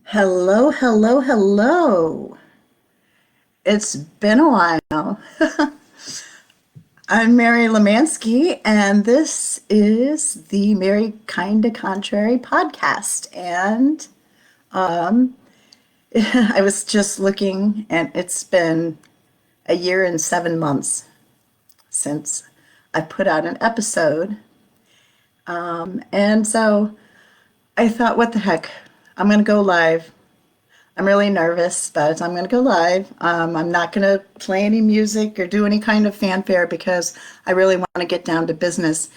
Hello, hello, hello. It's been a while. I'm Mary Lemanski, and this is the Mary Kinda Contrary podcast. And I was just looking, and it's been a year and 7 months since I put out an episode. And so I thought, what the heck? I'm going to go live. I'm really nervous, but I'm going to go live. I'm not going to play any music or do any kind of fanfare because I really want to get down to business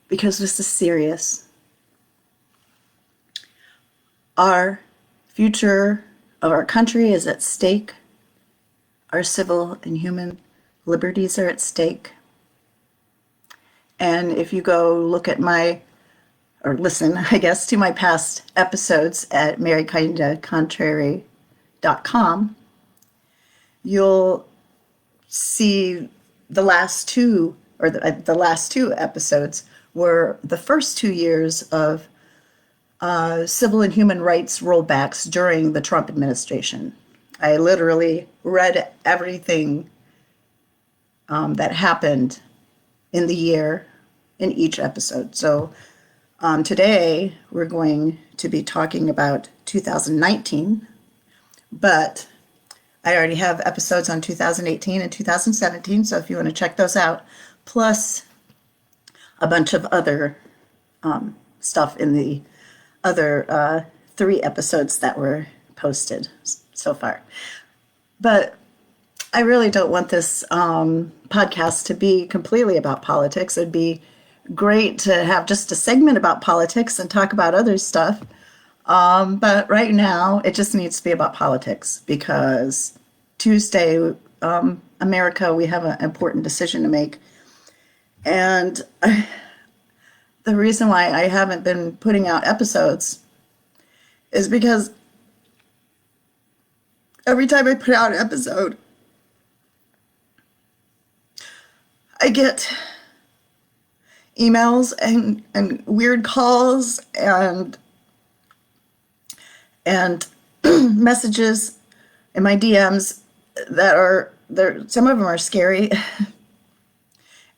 because this is serious. Our future of our country is at stake. Our civil and human liberties are at stake. And if you go look at or listen, I guess, to my past episodes at marykindacontrary.com, you'll see the last two, or the last two episodes were the first 2 years of civil and human rights rollbacks during the Trump administration. I literally read everything that happened in the year in each episode. So today we're going to be talking about 2019, but I already have episodes on 2018 and 2017, so if you want to check those out, plus a bunch of other stuff in the other 3 episodes that were posted so far. But I really don't want this podcast to be completely about politics. It'd be great to have just a segment about politics and talk about other stuff. But right now, it just needs to be about politics because Tuesday, America, we have an important decision to make. And the reason why I haven't been putting out episodes is because every time I put out an episode, I get emails and weird calls and messages in my DMs that are there. Some of them are scary,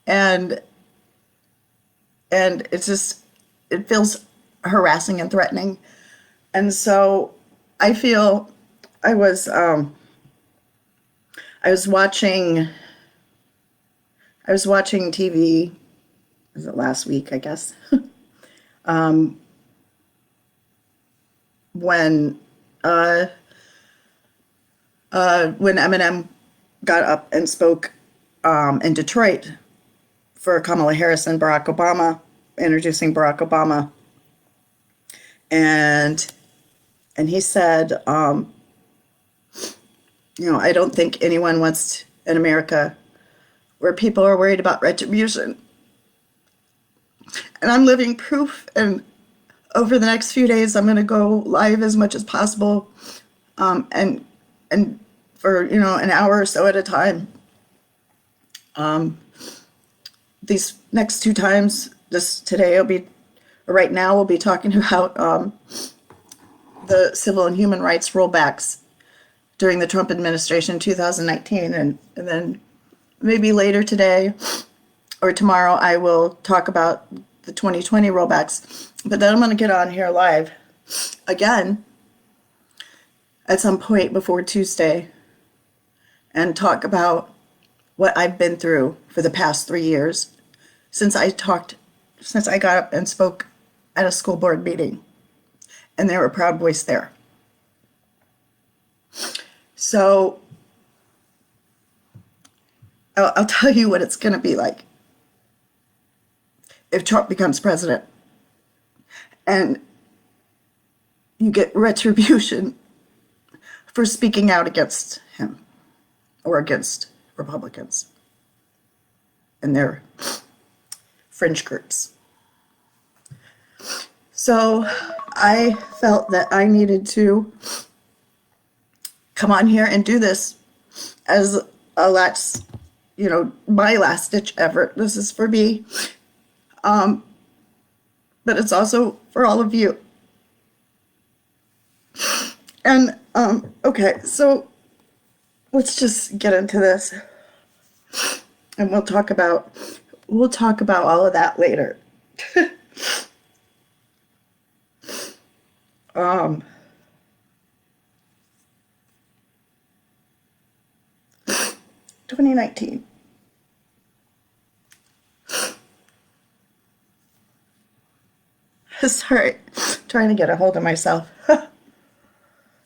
and it feels harassing and threatening. And so I feel I was watching TV. Was it last week, I guess? when Eminem got up and spoke in Detroit for Kamala Harris and Barack Obama, introducing Barack Obama, and he said, I don't think anyone wants in America where people are worried about retribution. And I'm living proof. And over the next few days, I'm going to go live as much as possible, and for an hour or so at a time. These next 2 times, right now, we'll be talking about the civil and human rights rollbacks during the Trump administration in 2019, and then maybe later today or tomorrow I will talk about the 2020 rollbacks. But then I'm going to get on here live again at some point before Tuesday and talk about what I've been through for the past 3 years since I got up and spoke at a school board meeting, and there were Proud Boys there. So I'll tell you what it's going to be like if Trump becomes president and you get retribution for speaking out against him or against Republicans and their fringe groups. So I felt that I needed to come on here and do this as my last ditch effort. This is for me. But it's also for all of you. And okay, so let's just get into this, and we'll talk about all of that later. Um, 2019. Sorry, trying to get a hold of myself.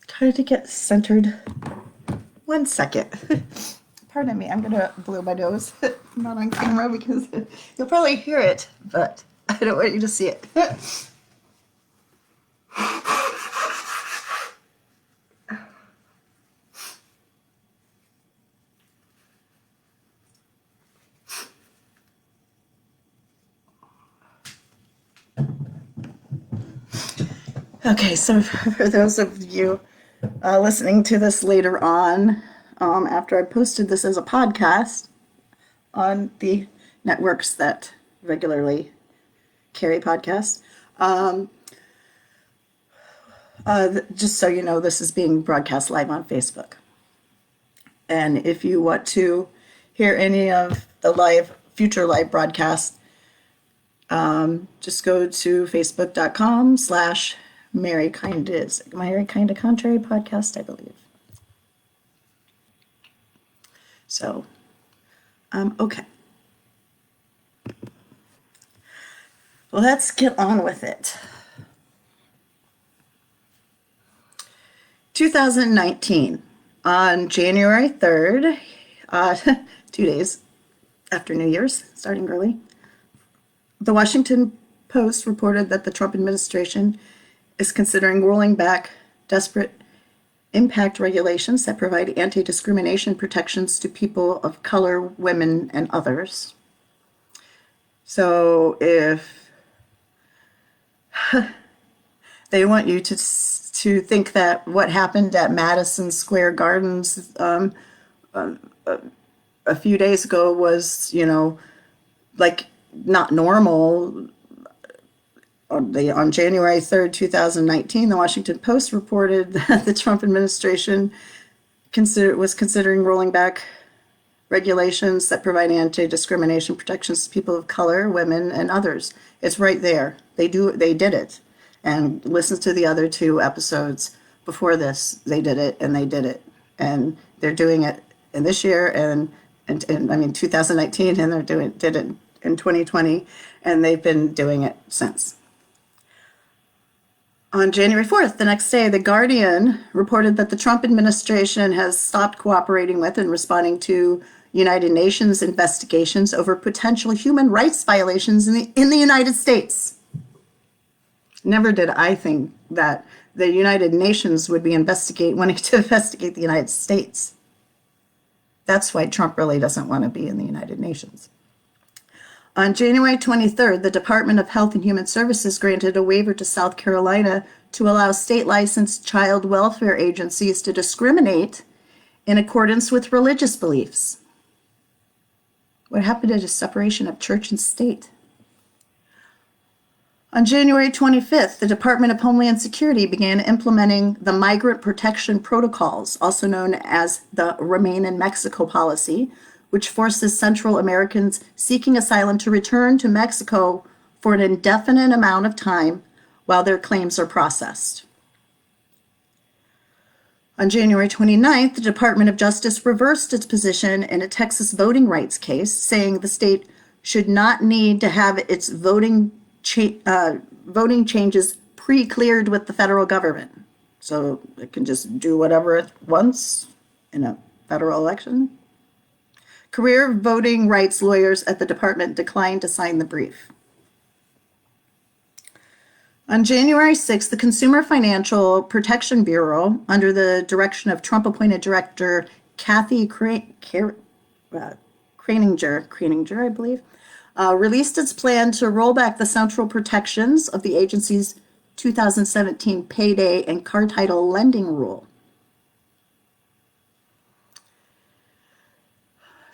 Trying to get centered. 1 second. Pardon me, I'm gonna blow my nose. Not on camera because you'll probably hear it, but I don't want you to see it. Okay, so for those of you listening to this later on, after I posted this as a podcast on the networks that regularly carry podcasts, just so you know, this is being broadcast live on Facebook. And if you want to hear any of the future live broadcasts, just go to facebook.com/Mary Kinda Contrary podcast, I believe. So, okay. Well, let's get on with it. 2019, on January 3rd, 2 days after New Year's, starting early, the Washington Post reported that the Trump administration is considering rolling back disparate impact regulations that provide anti-discrimination protections to people of color, women, and others. So if they want you to think that what happened at Madison Square Gardens a few days ago was, like not normal. On January 3rd, 2019, the Washington Post reported that the Trump administration was considering rolling back regulations that provide anti-discrimination protections to people of color, women, and others. It's right there. They did it. And listen to the other two episodes before this. They did it, and they did it. And they're doing it in this year, and I mean 2019, and did it in 2020, and they've been doing it since. On January 4th, the next day, The Guardian reported that the Trump administration has stopped cooperating with and responding to United Nations investigations over potential human rights violations in the United States. Never did I think that the United Nations would be wanting to investigate the United States. That's why Trump really doesn't want to be in the United Nations. On January 23rd, the Department of Health and Human Services granted a waiver to South Carolina to allow state-licensed child welfare agencies to discriminate in accordance with religious beliefs. What happened to the separation of church and state? On January 25th, the Department of Homeland Security began implementing the Migrant Protection Protocols, also known as the Remain in Mexico policy, which forces Central Americans seeking asylum to return to Mexico for an indefinite amount of time while their claims are processed. On January 29th, the Department of Justice reversed its position in a Texas voting rights case, saying the state should not need to have its voting changes pre-cleared with the federal government. So it can just do whatever it wants in a federal election. Career voting rights lawyers at the department declined to sign the brief. On January 6th, the Consumer Financial Protection Bureau, under the direction of Trump-appointed director Kathy Kraninger, I believe, released its plan to roll back the central protections of the agency's 2017 payday and car title lending rule.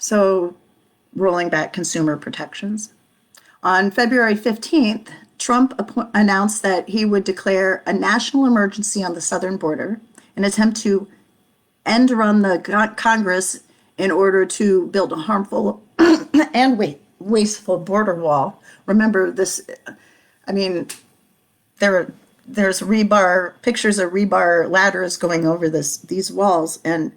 So, rolling back consumer protections. On February 15th, Trump announced that he would declare a national emergency on the southern border an attempt to end run the Congress in order to build a harmful and wasteful border wall. Remember this, I mean, there's rebar, pictures of rebar ladders going over these walls, and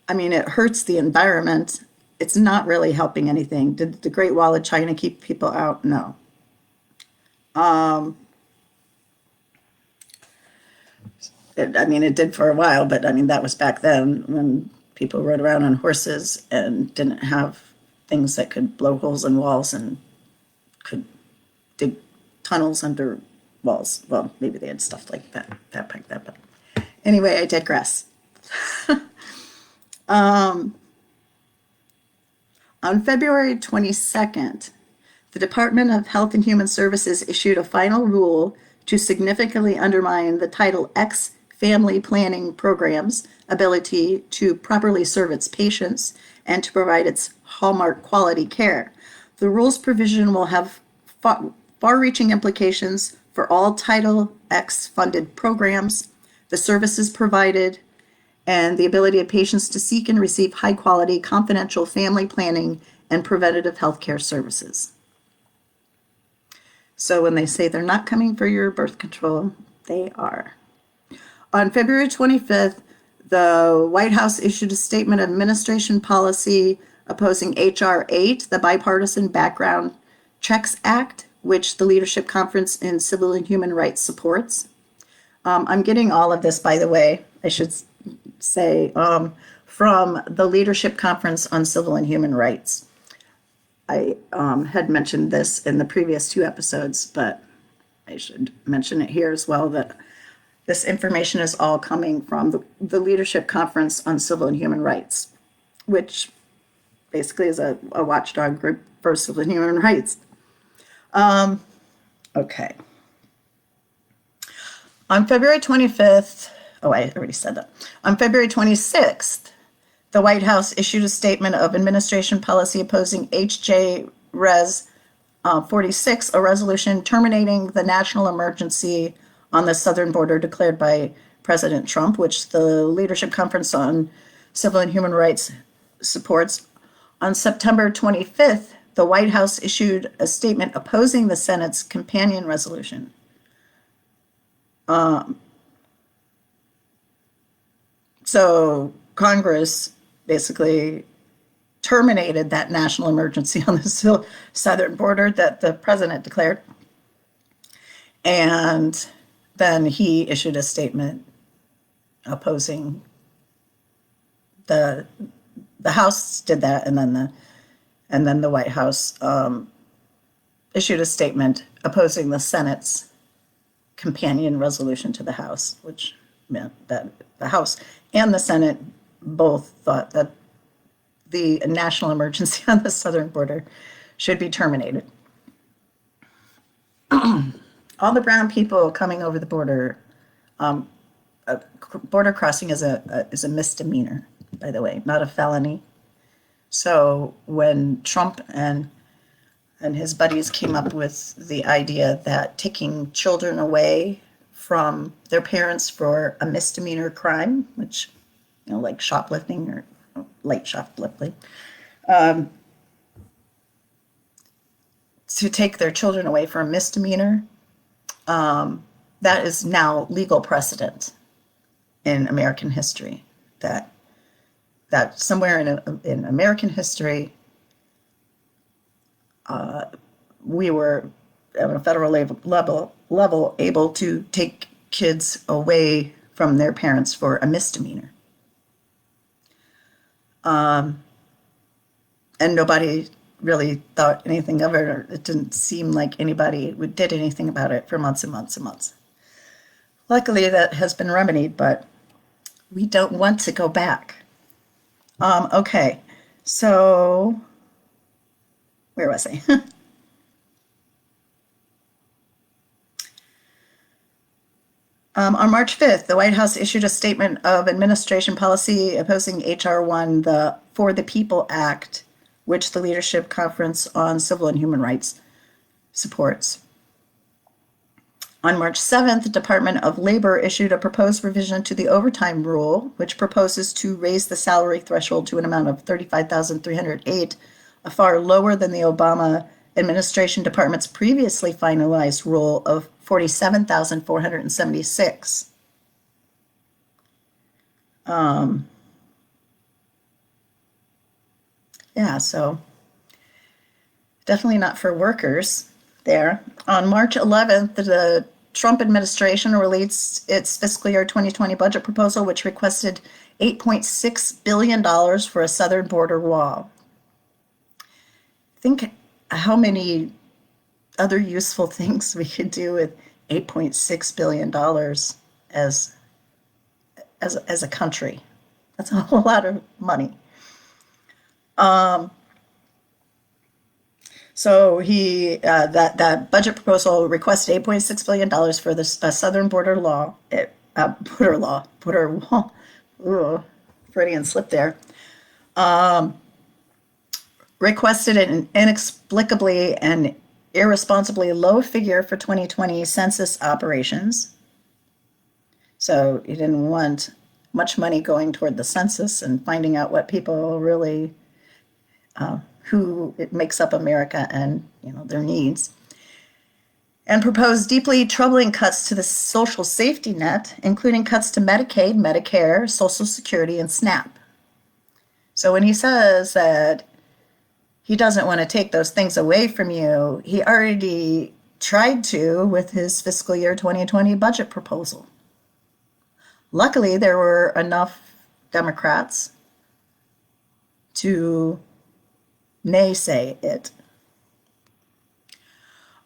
I mean, it hurts the environment. It's not really helping anything. Did the Great Wall of China keep people out? No. It did for a while, but I mean, that was back then when people rode around on horses and didn't have things that could blow holes in walls and could dig tunnels under walls. Well, maybe they had stuff like that back then, but anyway, I digress. On February 22nd, the Department of Health and Human Services issued a final rule to significantly undermine the Title X family planning program's ability to properly serve its patients and to provide its hallmark quality care. The rule's provision will have far-reaching implications for all Title X funded programs, the services provided, and the ability of patients to seek and receive high-quality, confidential family planning and preventative health care services. So when they say they're not coming for your birth control, they are. On February 25th, the White House issued a statement of administration policy opposing H.R. 8, the Bipartisan Background Checks Act, which the Leadership Conference in Civil and Human Rights supports. I'm getting all of this, by the way, I should say, from the Leadership Conference on Civil and Human Rights. I had mentioned this in the previous 2 episodes, but I should mention it here as well, that this information is all coming from the Leadership Conference on Civil and Human Rights, which basically is a watchdog group for civil and human rights. Okay. On February 25th, oh, I already said that. On February 26th, the White House issued a statement of administration policy opposing H.J. Res. 46, a resolution terminating the national emergency on the southern border declared by President Trump, which the Leadership Conference on Civil and Human Rights supports. On September 25th, the White House issued a statement opposing the Senate's companion resolution. So Congress basically terminated that national emergency on the southern border that the president declared. And then he issued a statement opposing the House did that, and then the White House issued a statement opposing the Senate's companion resolution to the House, which meant that the House and the Senate both thought that the national emergency on the southern border should be terminated. All the brown people coming over the border, border crossing is a misdemeanor, by the way, not a felony. So when Trump and his buddies came up with the idea that taking children away from their parents for a misdemeanor crime, which, like shoplifting or light shoplifting, to take their children away for a misdemeanor, that is now legal precedent in American history. That somewhere in American history, we were at a federal level able to take kids away from their parents for a misdemeanor. And nobody really thought anything of it, or it didn't seem like anybody did anything about it for months and months and months. Luckily, that has been remedied, but we don't want to go back. Okay, so where was I? On March 5th, the White House issued a statement of administration policy opposing H.R. 1, the For the People Act, which the Leadership Conference on Civil and Human Rights supports. On March 7th, the Department of Labor issued a proposed revision to the overtime rule, which proposes to raise the salary threshold to an amount of $35,308, far lower than the Obama administration department's previously finalized rule of $47,476. Yeah, so definitely not for workers there. On March 11th, the Trump administration released its fiscal year 2020 budget proposal, which requested $8.6 billion for a southern border wall. Think how many other useful things we could do with $8.6 billion as a country. That's a whole lot of money. So that budget proposal requested $8.6 billion for the southern border wall. Ooh, Freudian slip there. Requested an inexplicably and irresponsibly low figure for 2020 census operations. So he didn't want much money going toward the census and finding out what people really who it makes up America and their needs, and proposed deeply troubling cuts to the social safety net, including cuts to Medicaid, Medicare, Social Security, and SNAP. So when he says that he doesn't want to take those things away from you, he already tried to with his fiscal year 2020 budget proposal. Luckily, there were enough Democrats to naysay it.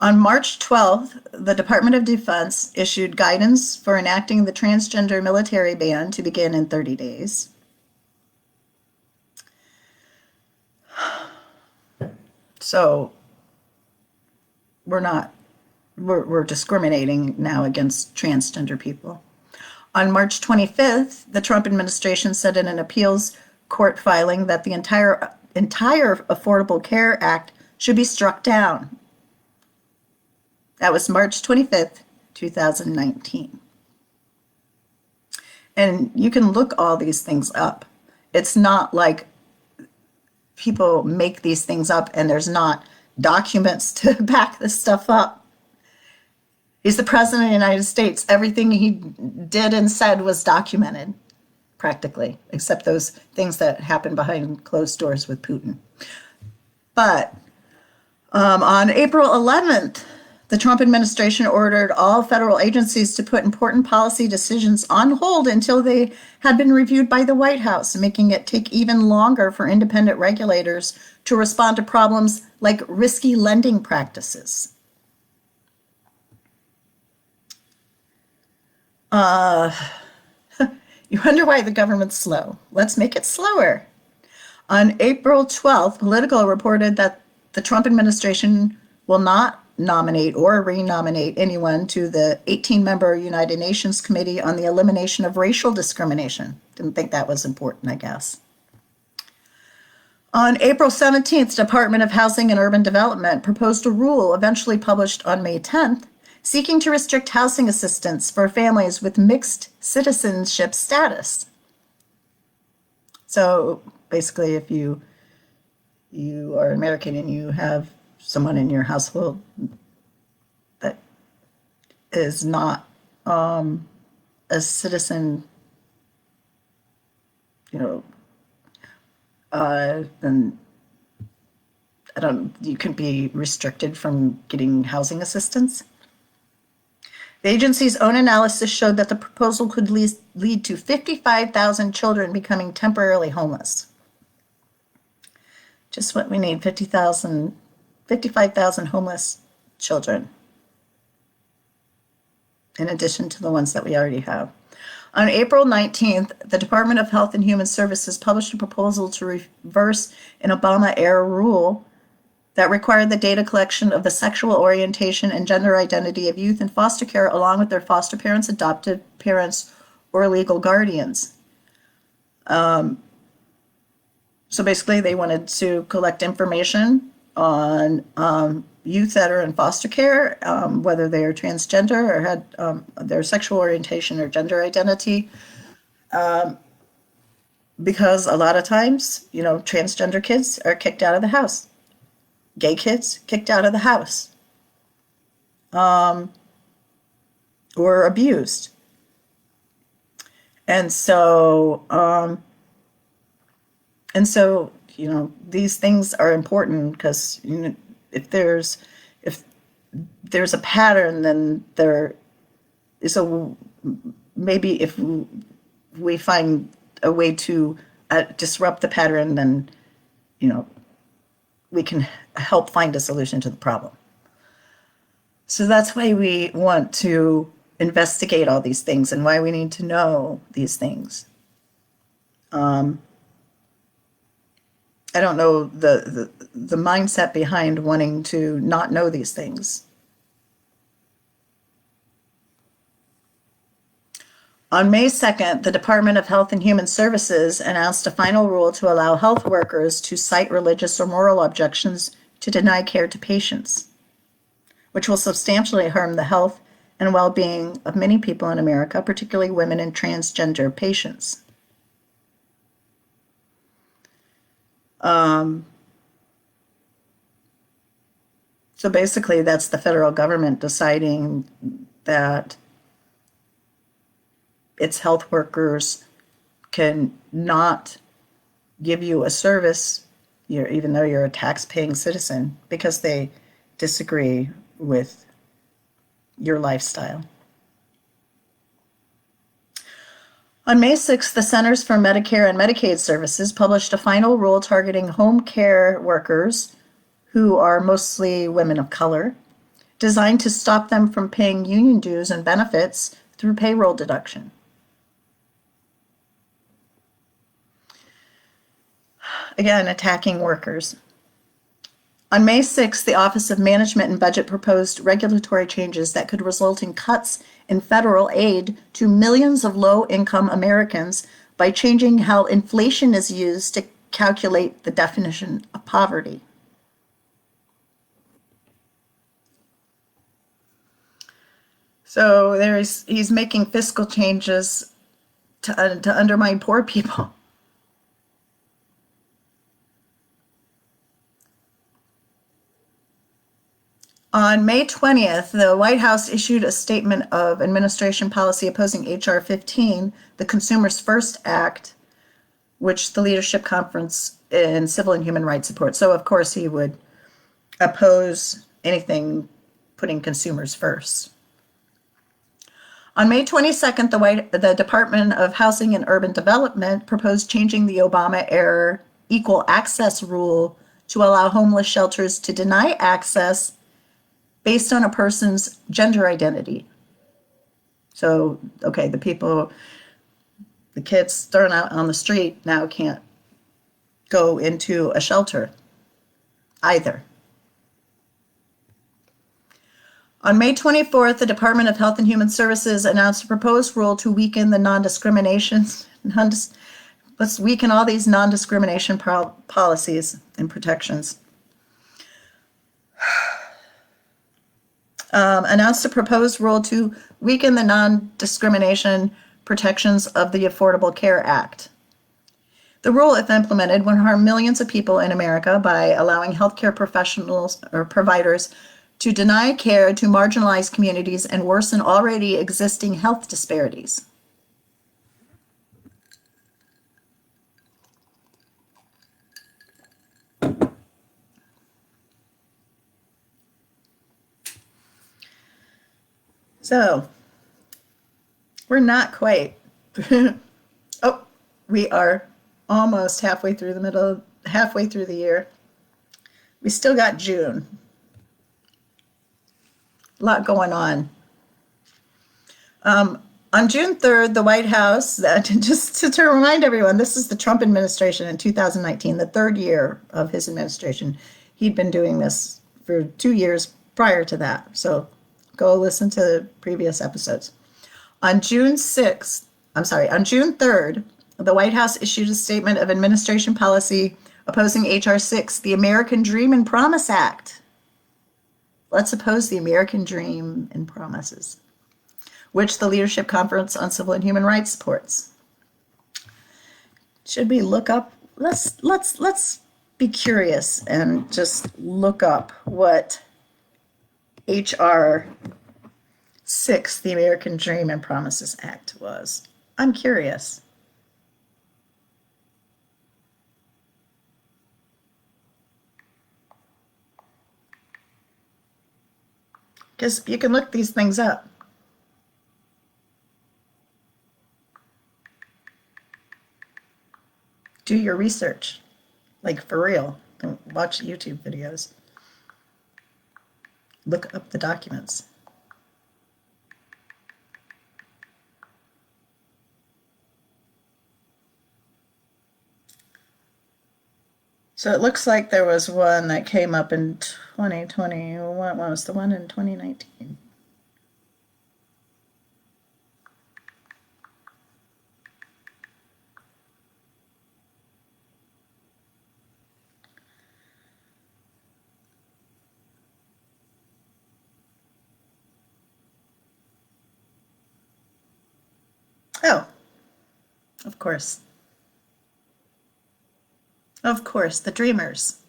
On March 12th, the Department of Defense issued guidance for enacting the transgender military ban to begin in 30 days. So we're discriminating now against transgender people. On March 25th, the Trump administration said in an appeals court filing that the entire Affordable Care Act should be struck down. That was March 25th, 2019. And you can look all these things up. It's not like people make these things up and there's not documents to back this stuff up. He's the president of the United States. Everything he did and said was documented, practically, except those things that happened behind closed doors with Putin. But on April 11th, the Trump administration ordered all federal agencies to put important policy decisions on hold until they had been reviewed by the White House, making it take even longer for independent regulators to respond to problems like risky lending practices. You wonder why the government's slow. Let's make it slower. On April 12th, Politico reported that the Trump administration will not nominate or renominate anyone to the 18-member United Nations Committee on the Elimination of Racial Discrimination. Didn't think that was important, I guess. On April 17th, Department of Housing and Urban Development proposed a rule eventually published on May 10th, seeking to restrict housing assistance for families with mixed citizenship status. So basically, if you are American and you have someone in your household that is not a citizen, then you can be restricted from getting housing assistance. The agency's own analysis showed that the proposal could lead to 55,000 children becoming temporarily homeless. Just what we need, 55,000 homeless children, in addition to the ones that we already have. On April 19th, the Department of Health and Human Services published a proposal to reverse an Obama-era rule that required the data collection of the sexual orientation and gender identity of youth in foster care, along with their foster parents, adoptive parents, or legal guardians. So basically, they wanted to collect information on youth that are in foster care, whether they are transgender or had their sexual orientation or gender identity. Because a lot of times, transgender kids are kicked out of the house, gay kids kicked out of the house, or abused. And so, these things are important because if there's if there's a pattern, then there is maybe if we find a way to disrupt the pattern, then we can help find a solution to the problem. So that's why we want to investigate all these things and why we need to know these things. I don't know the mindset behind wanting to not know these things. On May 2nd, the Department of Health and Human Services announced a final rule to allow health workers to cite religious or moral objections to deny care to patients, which will substantially harm the health and well-being of many people in America, particularly women and transgender patients. So basically, that's the federal government deciding that its health workers can not give you a service, even though you're a tax-paying citizen, because they disagree with your lifestyle. On May 6th, the Centers for Medicare and Medicaid Services published a final rule targeting home care workers, who are mostly women of color, designed to stop them from paying union dues and benefits through payroll deduction. Again, attacking workers. On May 6th, the Office of Management and Budget proposed regulatory changes that could result in cuts in federal aid to millions of low-income Americans by changing how inflation is used to calculate the definition of poverty. So he's making fiscal changes to undermine poor people. On May 20th, the White House issued a statement of administration policy opposing H.R. 15, the Consumers First Act, which the Leadership Conference in Civil and Human Rights supports. So, of course, he would oppose anything putting consumers first. On May 22nd, the Department of Housing and Urban Development proposed changing the Obama-era Equal Access Rule to allow homeless shelters to deny access based on a person's gender identity. So, okay, the kids thrown out on the street now can't go into a shelter either. On May 24th, the Department of Health and Human Services announced a proposed rule to weaken the let's weaken all these non-discrimination policies and protections. Announced a proposed rule to weaken the non-discrimination protections of the Affordable Care Act. The rule, if implemented, would harm millions of people in America by allowing healthcare professionals or providers to deny care to marginalized communities and worsen already existing health disparities. So, we're not quite. Oh, we are almost halfway through the year. We still got June. A lot going on. On June 3rd, the White House, just to remind everyone, this is the Trump administration in 2019, the third year of his administration. He'd been doing this for 2 years prior to that. So go listen to previous episodes. On June 3rd, the White House issued a statement of administration policy Opposing H.R. 6, the American Dream and Promise Act. Let's oppose the American Dream and Promises, which the Leadership Conference on Civil and Human Rights supports. Should we look up? Let's be curious and just look up what H.R. 6, the American Dream and Promises Act was. I'm curious. Because you can look these things up. Do your research, like for real. Don't watch YouTube videos. Look up the documents. So it looks like there was one that came up in 2020. What was the one in 2019? Oh, of course. Of course, the Dreamers.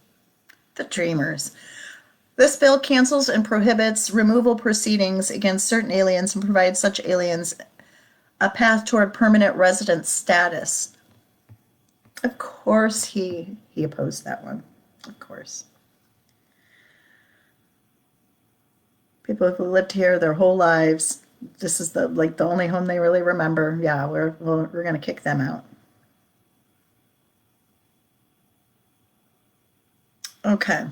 The Dreamers. This bill cancels and prohibits removal proceedings against certain aliens and provides such aliens a path toward permanent resident status. Of course he opposed that one. Of course. People who lived here their whole lives, this is the only home they really remember. Yeah, we're going to kick them out. Okay.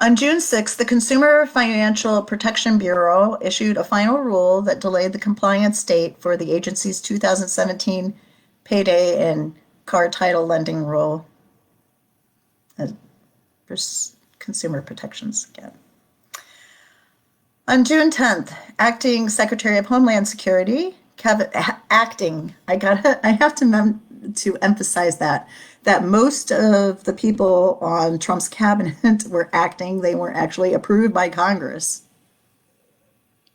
On June 6th, the Consumer Financial Protection Bureau issued a final rule that delayed the compliance date for the agency's 2017 payday and car title lending rule for consumer protections again. On June 10th, Acting Secretary of Homeland Security, I have to emphasize that most of the people on Trump's cabinet were acting. They weren't actually approved by Congress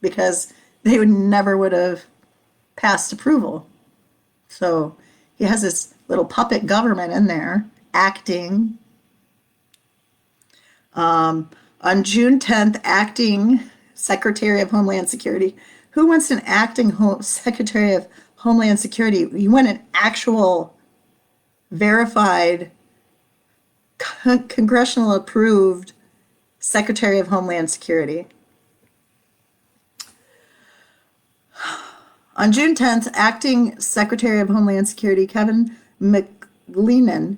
because they never would have passed approval. So he has this little puppet government in there acting. On June 10th, Acting Secretary of Homeland Security. Who wants an acting Secretary of Homeland Security? You want an actual verified, congressional approved Secretary of Homeland Security. On June 10th, Acting Secretary of Homeland Security Kevin McLennan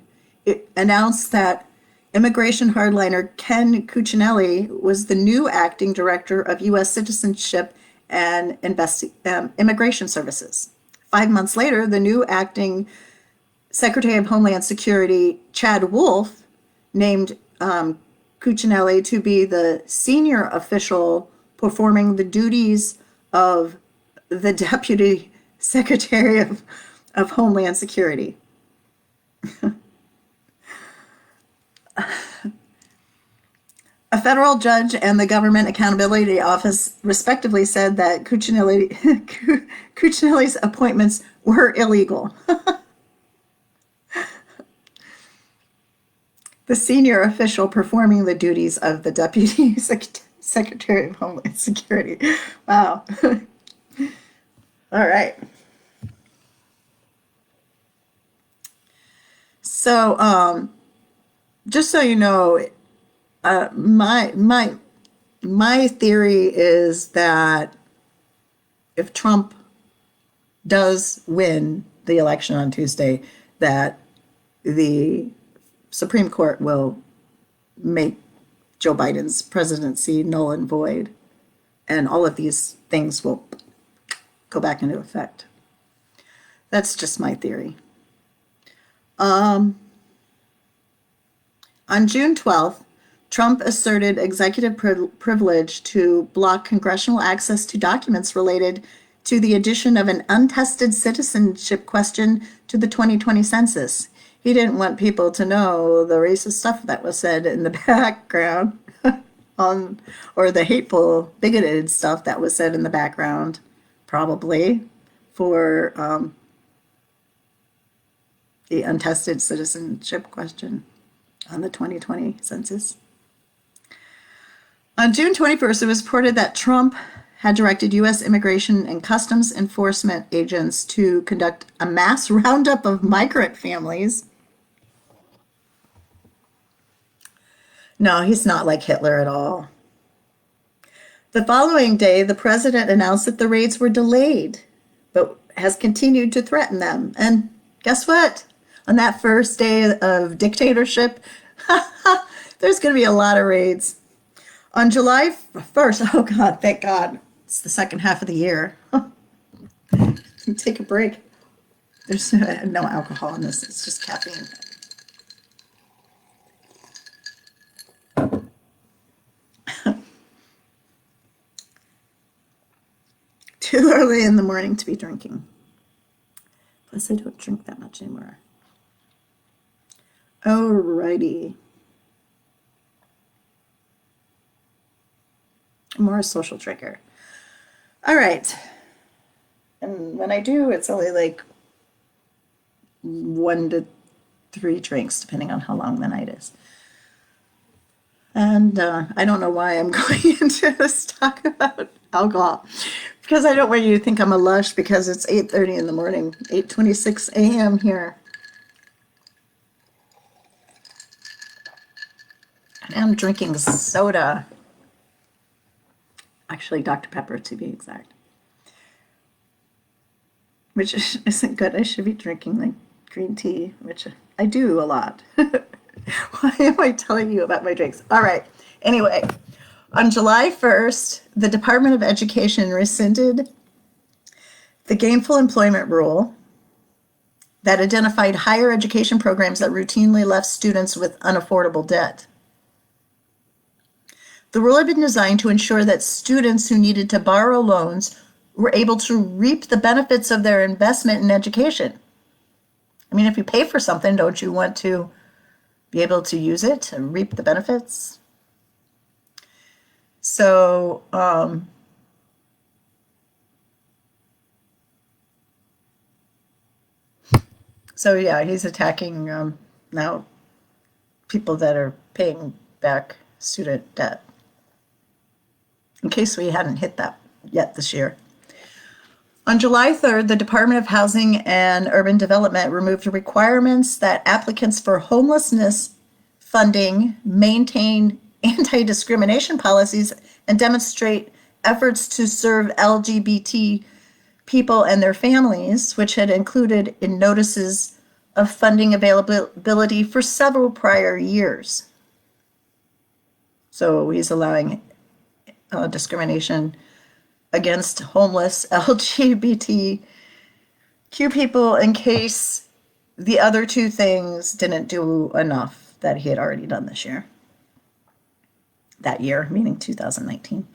announced that immigration hardliner Ken Cuccinelli was the new acting director of U.S. Citizenship and Immigration Services. 5 months later, the new acting Secretary of Homeland Security, Chad Wolf, named Cuccinelli to be the senior official performing the duties of the Deputy Secretary of Homeland Security. A federal judge and the Government Accountability Office respectively said that Cuccinelli's appointments were illegal. The senior official performing the duties of the Deputy Secretary of Homeland Security. Wow. All right. So, just so you know, my theory is that if Trump does win the election on Tuesday, that the Supreme Court will make Joe Biden's presidency null and void, and all of these things will go back into effect. That's just my theory. On June 12th, Trump asserted executive privilege to block congressional access to documents related to the addition of an untested citizenship question to the 2020 census. he didn't want people to know the racist stuff that was said in the background on, or the hateful, bigoted stuff that was said in the background, probably for the untested citizenship question on the 2020 census. On June 21st, it was reported that Trump had directed U.S. Immigration and Customs Enforcement agents to conduct a mass roundup of migrant families. No, he's not like Hitler at all. The following day, the president announced that the raids were delayed, but has continued to threaten them. And guess what? On that first day of dictatorship, there's going to be a lot of raids. On July 1st, oh God, thank God, it's the second half of the year. Take a break. There's no alcohol in this, it's just caffeine. Too early in the morning to be drinking. Plus, I don't drink that much anymore. Alrighty. More a social trigger. All right. And when I do, it's only like 1 to 3 drinks, depending on how long the night is. And I don't know why I'm going into this talk about alcohol, because I don't want you to think I'm a lush because it's 8:30 in the morning, 8:26 a.m. here. And I'm drinking soda. Actually, Dr. Pepper to be exact. Which isn't good. I should be drinking like green tea, which I do a lot. Why am I telling you about my drinks? All right. Anyway, on July 1st, the Department of Education rescinded the gainful employment rule that identified higher education programs that routinely left students with unaffordable debt. The rule had been designed to ensure that students who needed to borrow loans were able to reap the benefits of their investment in education. I mean, if you pay for something, don't you want to be able to use it and reap the benefits? So, yeah, he's attacking now people that are paying back student debt, in case we hadn't hit that yet this year. On July 3rd, the Department of Housing and Urban Development removed requirements that applicants for homelessness funding maintain anti-discrimination policies and demonstrate efforts to serve LGBT people and their families, which had included in notices of funding availability for several prior years. So he's allowing discrimination against homeless LGBTQ people in case the other two things didn't do enough that he had already done this year. That year, meaning 2019.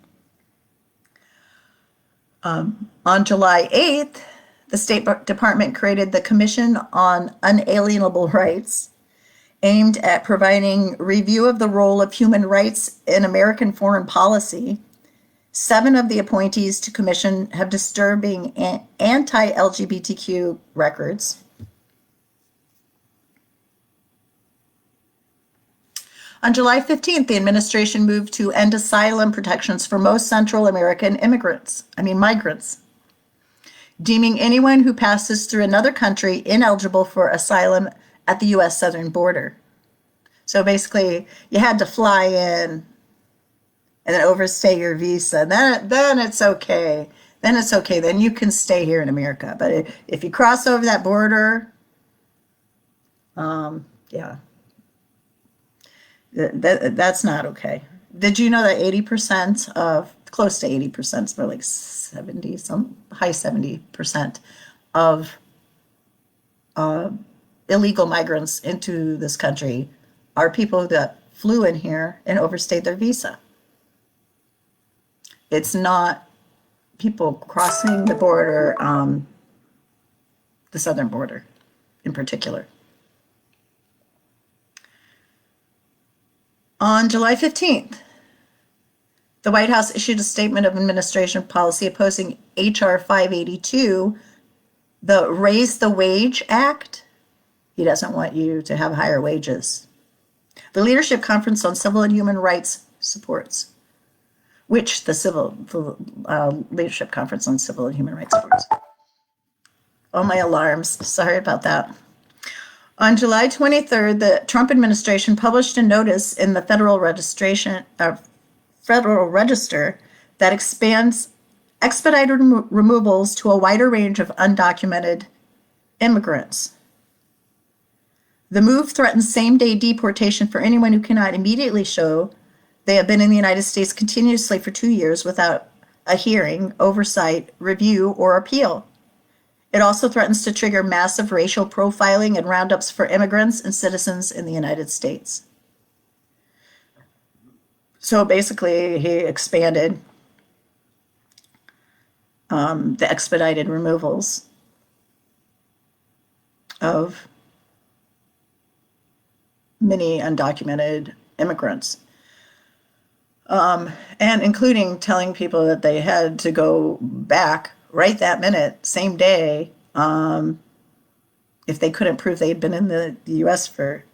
On July 8th, the State Department created the Commission on Unalienable Rights, aimed at providing review of the role of human rights in American foreign policy. 7 of the appointees to commission have disturbing anti-LGBTQ records. On July 15th, the administration moved to end asylum protections for most Central American migrants, deeming anyone who passes through another country ineligible for asylum at the U.S. southern border. So basically, you had to fly in and then overstay your visa. Then it's okay. Then it's okay. Then you can stay here in America. But if you cross over that border, yeah, that's not okay. Did you know that 80% of, close to 80%, it's more like 70, some high 70% of illegal migrants into this country are people that flew in here and overstayed their visa? It's not people crossing the border, the southern border in particular. On July 15th, the White House issued a statement of administration policy opposing H.R. 582, the Raise the Wage Act. He doesn't want you to have higher wages. The Leadership Conference on Civil and Human Rights supports, which the Leadership Conference on Civil and Human Rights supports. Oh, my alarms. Sorry about that. On July 23rd, the Trump administration published a notice in the Federal Register that expands expedited removals to a wider range of undocumented immigrants. The move threatens same-day deportation for anyone who cannot immediately show they have been in the United States continuously for 2 years without a hearing, oversight, review, or appeal. It also threatens to trigger massive racial profiling and roundups for immigrants and citizens in the United States. So basically, he expanded the expedited removals of many undocumented immigrants, and including telling people that they had to go back right that minute, same day, if they couldn't prove they had been in the U.S. for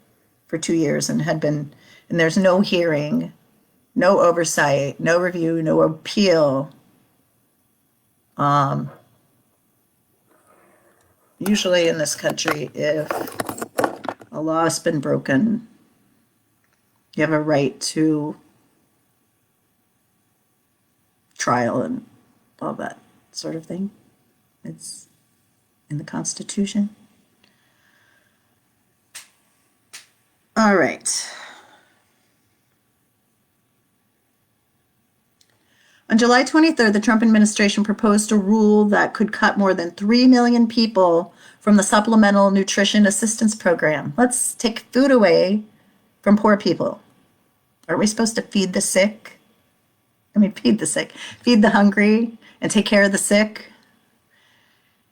2 years and there's no hearing, no oversight, no review, no appeal. Usually in this country, if a law has been broken, you have a right to trial and all that sort of thing. It's in the Constitution. All right. On July 23rd, the Trump administration proposed a rule that could cut more than 3 million people from the Supplemental Nutrition Assistance Program. Let's take food away from poor people. Aren't we supposed to feed the sick? Feed the sick, feed the hungry, and take care of the sick?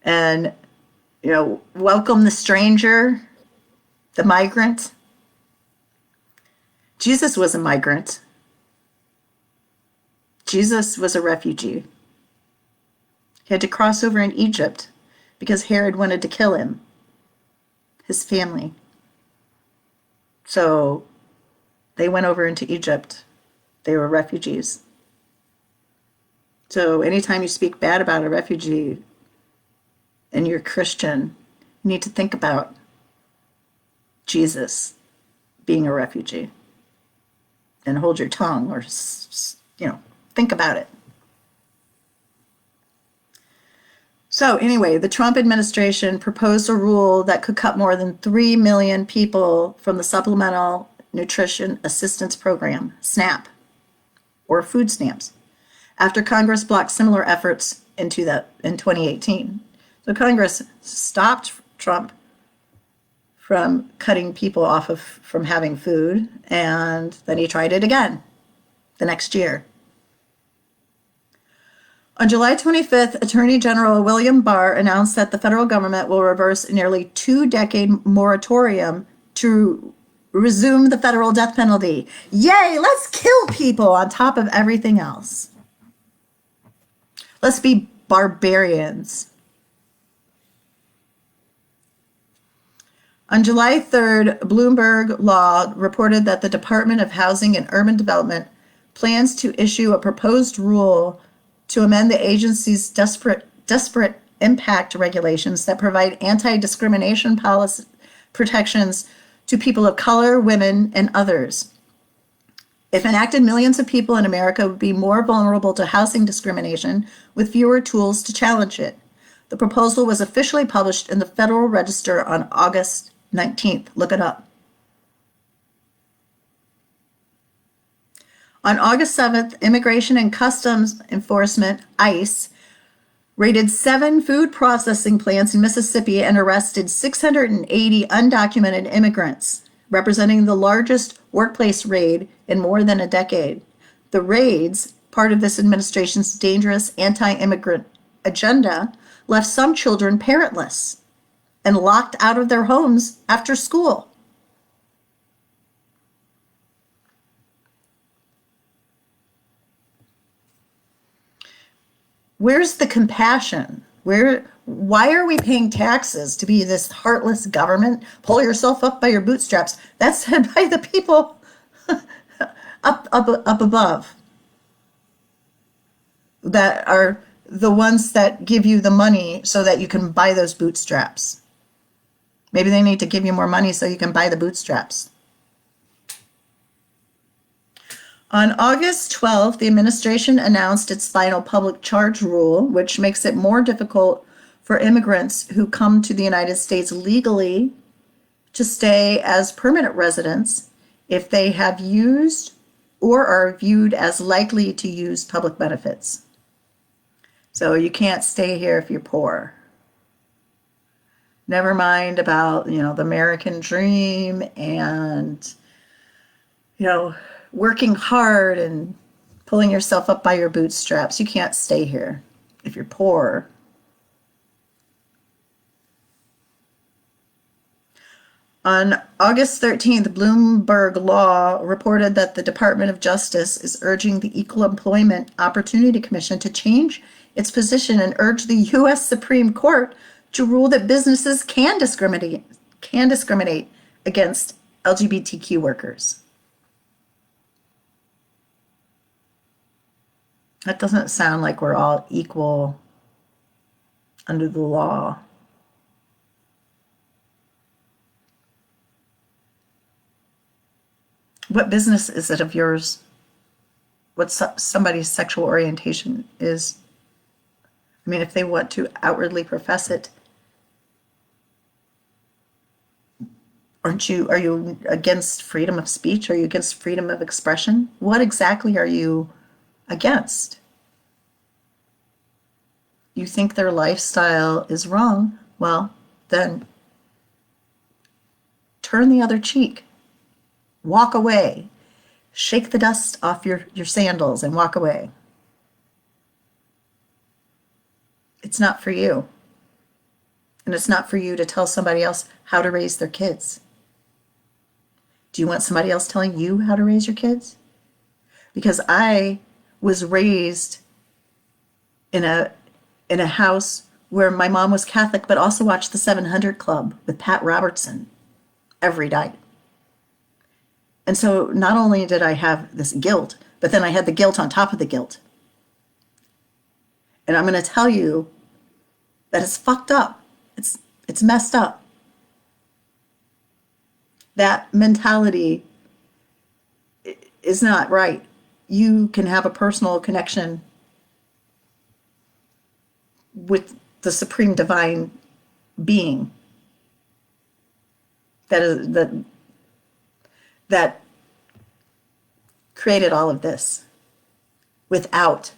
And, welcome the stranger, the migrant. Jesus was a migrant. Jesus was a refugee. He had to cross over in Egypt because Herod wanted to kill him, his family. So they went over into Egypt. They were refugees. So anytime you speak bad about a refugee and you're Christian, you need to think about Jesus being a refugee and hold your tongue, or, think about it. So anyway, the Trump administration proposed a rule that could cut more than 3 million people from the Supplemental Nutrition Assistance Program, SNAP, or food stamps, after Congress blocked similar efforts in 2018. So Congress stopped Trump from cutting people off from having food, and then he tried it again the next year. On July 25th, Attorney General William Barr announced that the federal government will reverse a nearly 2-decade moratorium to resume the federal death penalty. Yay, let's kill people on top of everything else. Let's be barbarians. On July 3rd, Bloomberg Law reported that the Department of Housing and Urban Development plans to issue a proposed rule to amend the agency's disparate impact regulations that provide anti-discrimination policy protections to people of color, women, and others. If enacted, millions of people in America would be more vulnerable to housing discrimination with fewer tools to challenge it. The proposal was officially published in the Federal Register on August 19th. Look it up. On August 7th, Immigration and Customs Enforcement, ICE, raided 7 food processing plants in Mississippi and arrested 680 undocumented immigrants, representing the largest workplace raid in more than a decade. The raids, part of this administration's dangerous anti-immigrant agenda, left some children parentless and locked out of their homes after school. Where's the compassion? Why are we paying taxes to be this heartless government? Pull yourself up by your bootstraps. That's said by the people up above that are the ones that give you the money so that you can buy those bootstraps. Maybe they need to give you more money so you can buy the bootstraps. On August 12th, the administration announced its final public charge rule, which makes it more difficult for immigrants who come to the United States legally to stay as permanent residents if they have used or are viewed as likely to use public benefits. So you can't stay here if you're poor. Never mind about, the American dream and, working hard and pulling yourself up by your bootstraps. You can't stay here if you're poor. On August 13th, Bloomberg Law reported that the Department of Justice is urging the Equal Employment Opportunity Commission to change its position and urge the U.S. Supreme Court to rule that businesses can discriminate against LGBTQ workers. That doesn't sound like we're all equal under the law. What business is it of yours what somebody's sexual orientation is? I mean, if they want to outwardly profess it, are you against freedom of speech? Are you against freedom of expression? What exactly are you against? You think their lifestyle is wrong? Well, then turn the other cheek. Walk away. Shake the dust off your sandals and walk away. It's not for you. And it's not for you to tell somebody else how to raise their kids. Do you want somebody else telling you how to raise your kids? Because I was raised in a house where my mom was Catholic, but also watched the 700 Club with Pat Robertson every night. And so not only did I have this guilt, but then I had the guilt on top of the guilt. And I'm going to tell you that it's fucked up. It's messed up. That mentality is not right. You can have a personal connection with the supreme divine being that created all of this without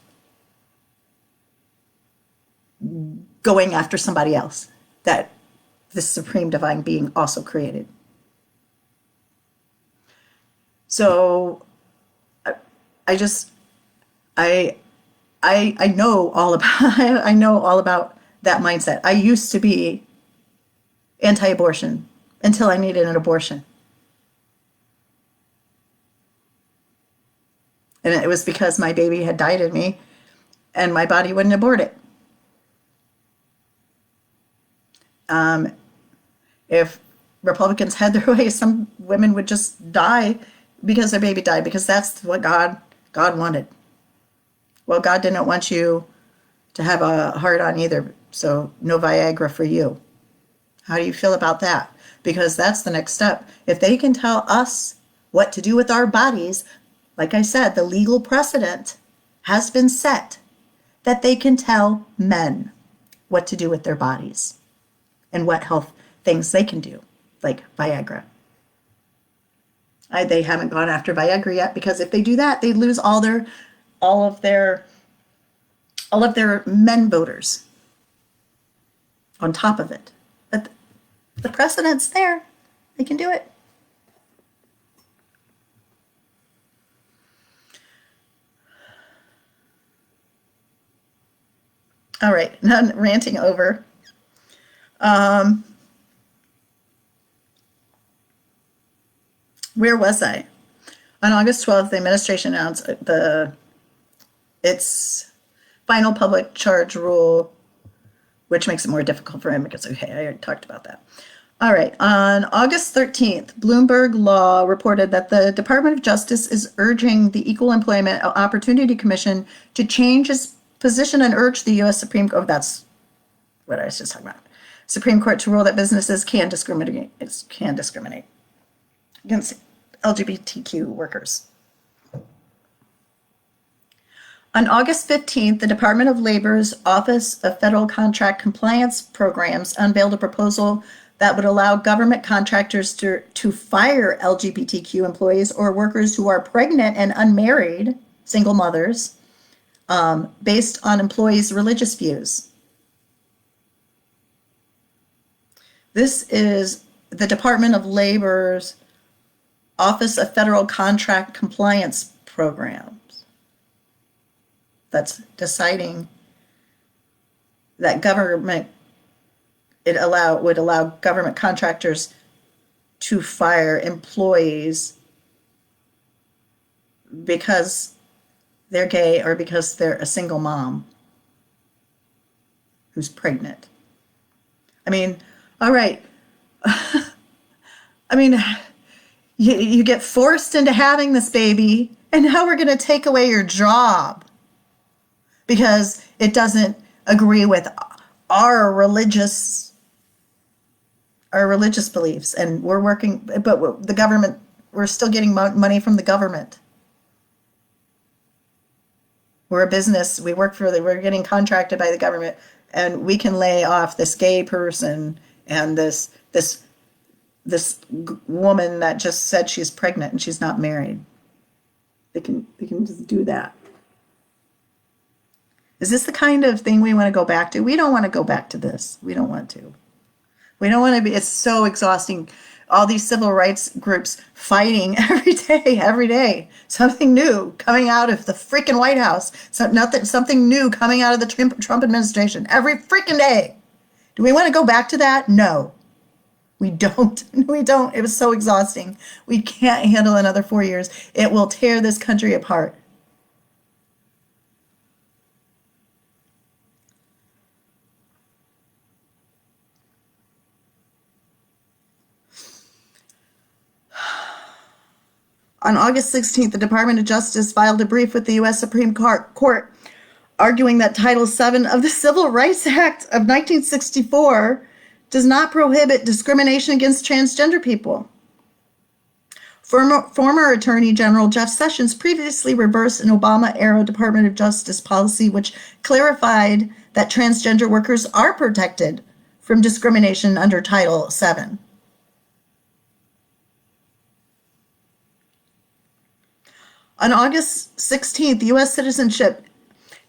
going after somebody else that this supreme divine being also created. So I know all about I know all about that mindset. I used to be anti-abortion until I needed an abortion. And it was because my baby had died in me and my body wouldn't abort it. If Republicans had their way, some women would just die because their baby died, because that's what God wanted. Well, God didn't want you to have a heart on either, so no Viagra for you. How do you feel about that? Because that's the next step. If they can tell us what to do with our bodies, like I said, the legal precedent has been set that they can tell men what to do with their bodies and what health things they can do, like Viagra. They haven't gone after Viagra yet, because if they do that, they lose all of their men voters on top of it. But the precedent's there. They can do it. All right, now ranting over. Where was I? On August 12th, the administration announced its final public charge rule, which makes it more difficult for immigrants. Okay, I already talked about that. All right, on August 13th, Bloomberg Law reported that the Department of Justice is urging the Equal Employment Opportunity Commission to change its position and urge the U.S. Supreme Court, that's what I was just talking about, Supreme Court to rule that businesses can discriminate against LGBTQ workers. On August 15th, the Department of Labor's Office of Federal Contract Compliance Programs unveiled a proposal that would allow government contractors to fire LGBTQ employees or workers who are pregnant and unmarried, single mothers, based on employees' religious views. This is the Department of Labor's Office of Federal Contract Compliance Programs that's deciding that would allow government contractors to fire employees because they're gay or because they're a single mom who's pregnant. I mean, all right. I mean, you get forced into having this baby, and now we're going to take away your job because it doesn't agree with our religious beliefs, and we're working, but the government, we're still getting money from the government. We're a business. We're getting contracted by the government, and we can lay off this gay person and this woman that just said she's pregnant and she's not married. They can just do that. Is this the kind of thing we want to go back to? We don't want to go back to this. We don't want to. We don't want to be, it's so exhausting. All these civil rights groups fighting every day. Something new coming out of the freaking White House. Something new coming out of the Trump administration every freaking day. Do we want to go back to that? No, we don't. We don't. It was so exhausting. We can't handle another 4 years. It will tear this country apart. On August 16th, the Department of Justice filed a brief with the U.S. Supreme Court arguing that Title VII of the Civil Rights Act of 1964 does not prohibit discrimination against transgender people. Former Attorney General Jeff Sessions previously reversed an Obama-era Department of Justice policy which clarified that transgender workers are protected from discrimination under Title VII. On August 16th, U.S. Citizenship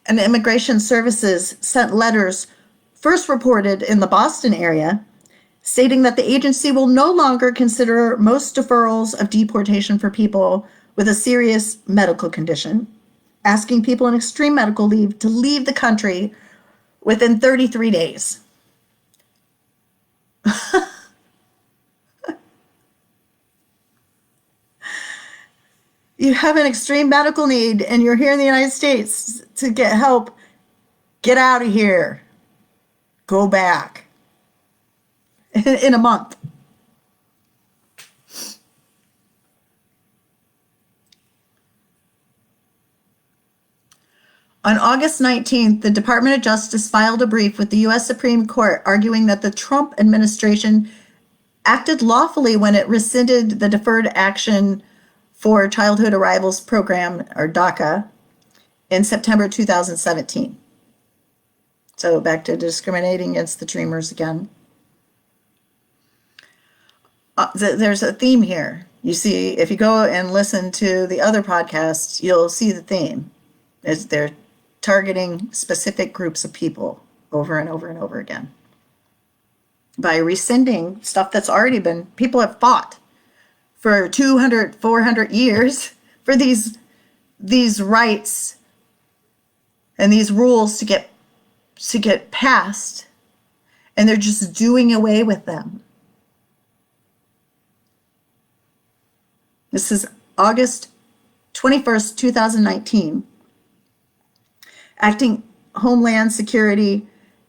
and Immigration Services sent letters first reported in the Boston area stating that the agency will no longer consider most deferrals of deportation for people with a serious medical condition, asking people in extreme medical leave to leave the country within 33 days. You have an extreme medical need and you're here in the United States to get help, get out of here. Go back in a month. On August 19th, the Department of Justice filed a brief with the U.S. Supreme Court arguing that the Trump administration acted lawfully when it rescinded the Deferred Action for Childhood Arrivals Program, or DACA, in September 2017. So back to discriminating against the Dreamers again. There's a theme here. You see, if you go and listen to the other podcasts, you'll see the theme. They're targeting specific groups of people over and over and over again. By rescinding stuff that's already been, people have fought for 200, 400 years for these rights and these rules to get passed, and they're just doing away with them. This is August 21st, 2019. Acting Homeland Security,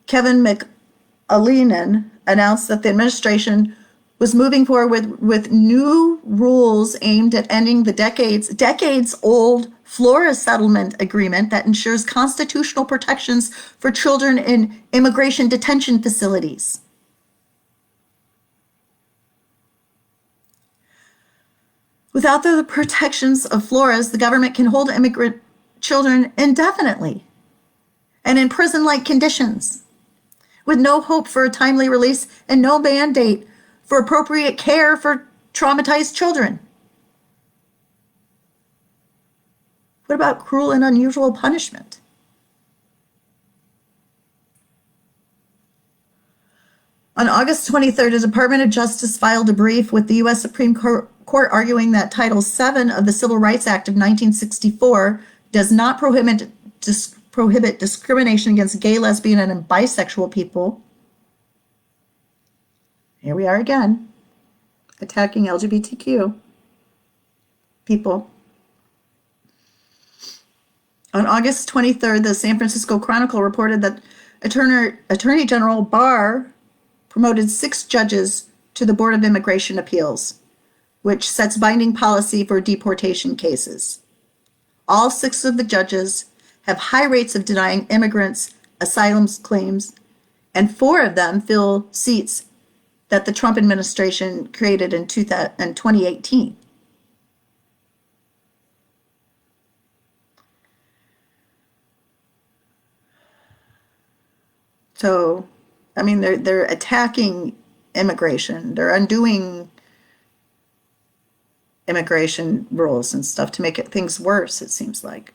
Kevin McAleenan, announced that the administration was moving forward with new rules aimed at ending the decades-old Flores settlement agreement that ensures constitutional protections for children in immigration detention facilities. Without the protections of Flores, the government can hold immigrant children indefinitely and in prison-like conditions, with no hope for a timely release and no mandate for appropriate care for traumatized children. What about cruel and unusual punishment? On August 23rd, the Department of Justice filed a brief with the U.S. Supreme Court arguing that Title VII of the Civil Rights Act of 1964 does not prohibit discrimination against gay, lesbian, and bisexual people. Here we are again, attacking LGBTQ people. On August 23rd, the San Francisco Chronicle reported that Attorney General Barr promoted 6 judges to the Board of Immigration Appeals, which sets binding policy for deportation cases. All 6 of the judges have high rates of denying immigrants asylum claims, and 4 of them fill seats that the Trump administration created in 2018. So, I mean, they're attacking immigration. They're undoing immigration rules and stuff to make things worse, it seems like.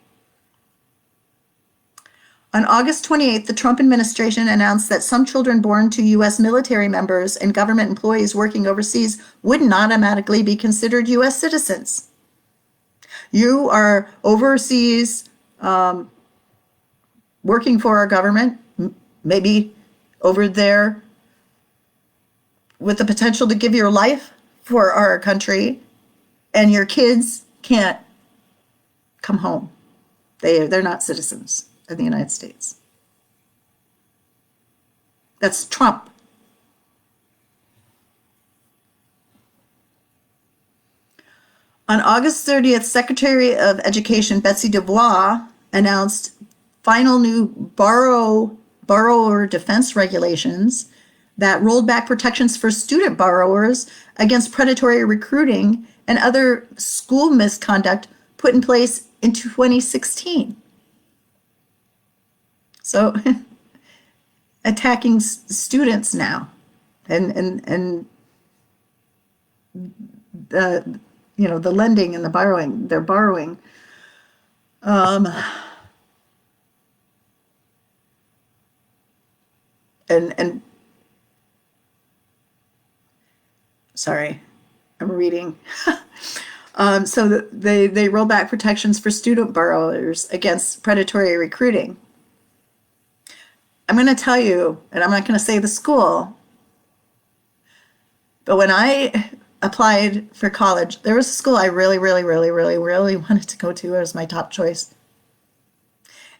On August 28th, the Trump administration announced that some children born to U.S. military members and government employees working overseas wouldn't automatically be considered U.S. citizens. You are overseas working for our government, maybe over there with the potential to give your life for our country, and your kids can't come home. They're not citizens of the United States. That's Trump. On August 30th, Secretary of Education Betsy DeVos announced final new borrower defense regulations that rolled back protections for student borrowers against predatory recruiting and other school misconduct put in place in 2016. So attacking students now and the the lending and the borrowing, they're borrowing. And sorry, I'm reading. So they roll back protections for student borrowers against predatory recruiting. I'm going to tell you, and I'm not going to say the school, but when I applied for college, there was a school I really wanted to go to. It was my top choice.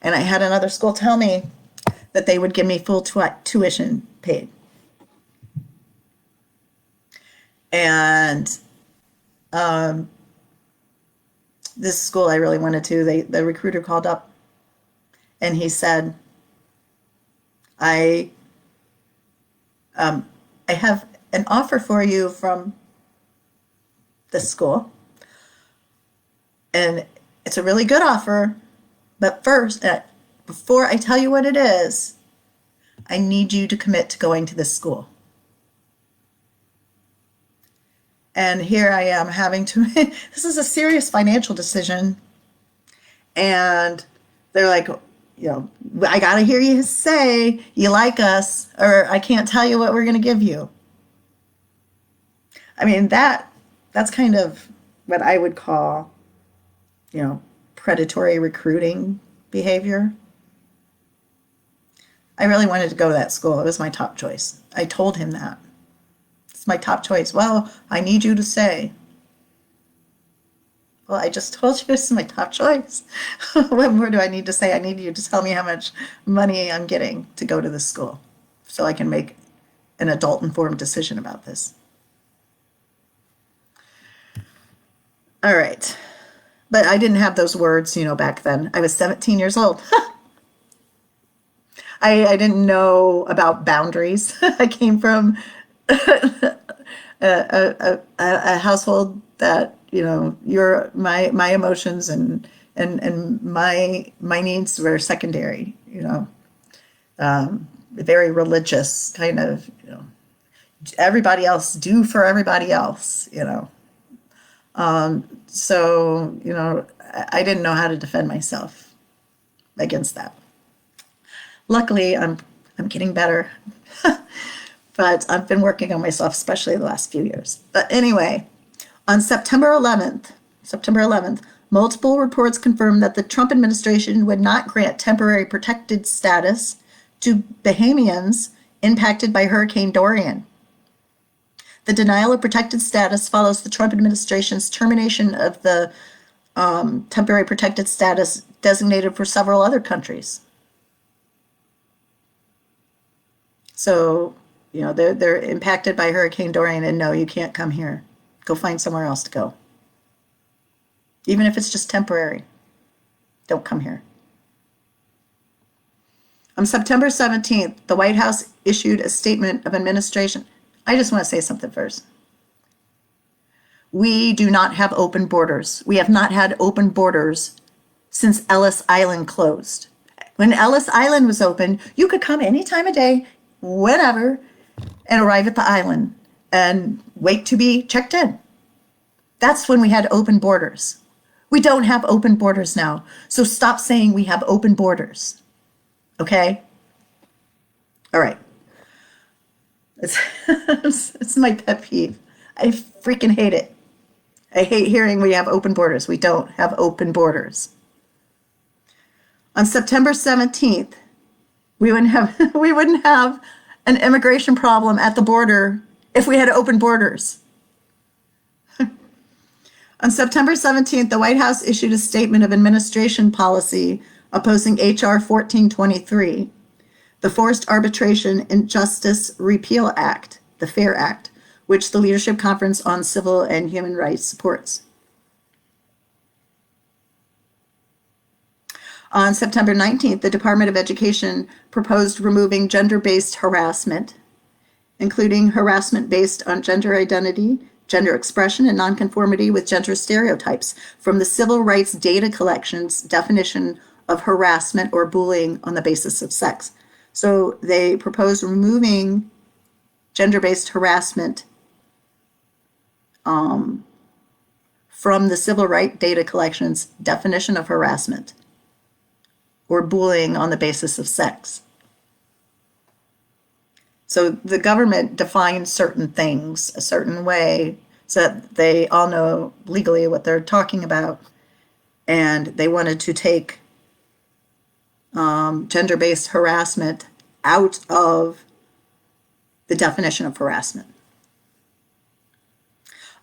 And I had another school tell me that they would give me full tuition paid. And this school I really wanted to, the recruiter called up and he said, I have an offer for you from this school, and it's a really good offer, but first, before I tell you what it is, I need you to commit to going to this school. And here I am having to, this is a serious financial decision, and they're like, I got to hear you say you like us, or I can't tell you what we're going to give you. I mean, that's kind of what I would call, predatory recruiting behavior. I really wanted to go to that school. It was my top choice. I told him that. It's my top choice. Well, I need you to say. Well, I just told you this is my top choice. What more do I need to say? I need you to tell me how much money I'm getting to go to this school so I can make an adult informed decision about this. All right. But I didn't have those words, back then. I was 17 years old. I didn't know about boundaries. I came from a household that, your my emotions and my needs were secondary, very religious kind of, everybody else do for everybody else. So, I didn't know how to defend myself against that. Luckily, I'm getting better, but I've been working on myself, especially the last few years. But anyway, on September 11th, multiple reports confirmed that the Trump administration would not grant temporary protected status to Bahamians impacted by Hurricane Dorian. The denial of protected status follows the Trump administration's termination of the temporary protected status designated for several other countries. So, they're impacted by Hurricane Dorian, and no, you can't come here. Go find somewhere else to go. Even if it's just temporary, don't come here. On September 17th, the White House issued a statement of administration. I just want to say something first. We do not have open borders. We have not had open borders since Ellis Island closed. When Ellis Island was open, you could come any time of day, whenever, and arrive at the island and wait to be checked in. That's when we had open borders. We don't have open borders now. So stop saying we have open borders. Okay? All right. It's my pet peeve. I freaking hate it. I hate hearing we have open borders. We don't have open borders. On September 17th, we wouldn't have an immigration problem at the border if we had open borders. On September 17th, the White House issued a statement of administration policy opposing H.R. 1423, the Forced Arbitration and Justice Repeal Act, the FAIR Act, which the Leadership Conference on Civil and Human Rights supports. On September 19th, the Department of Education proposed removing gender-based harassment, including harassment based on gender identity, gender expression, and nonconformity with gender stereotypes from the Civil Rights Data Collection's definition of harassment or bullying on the basis of sex. So they proposed removing gender-based harassment from the Civil Rights Data Collection's definition of harassment or bullying on the basis of sex. So the government defines certain things a certain way so that they all know legally what they're talking about. And they wanted to take gender-based harassment out of the definition of harassment.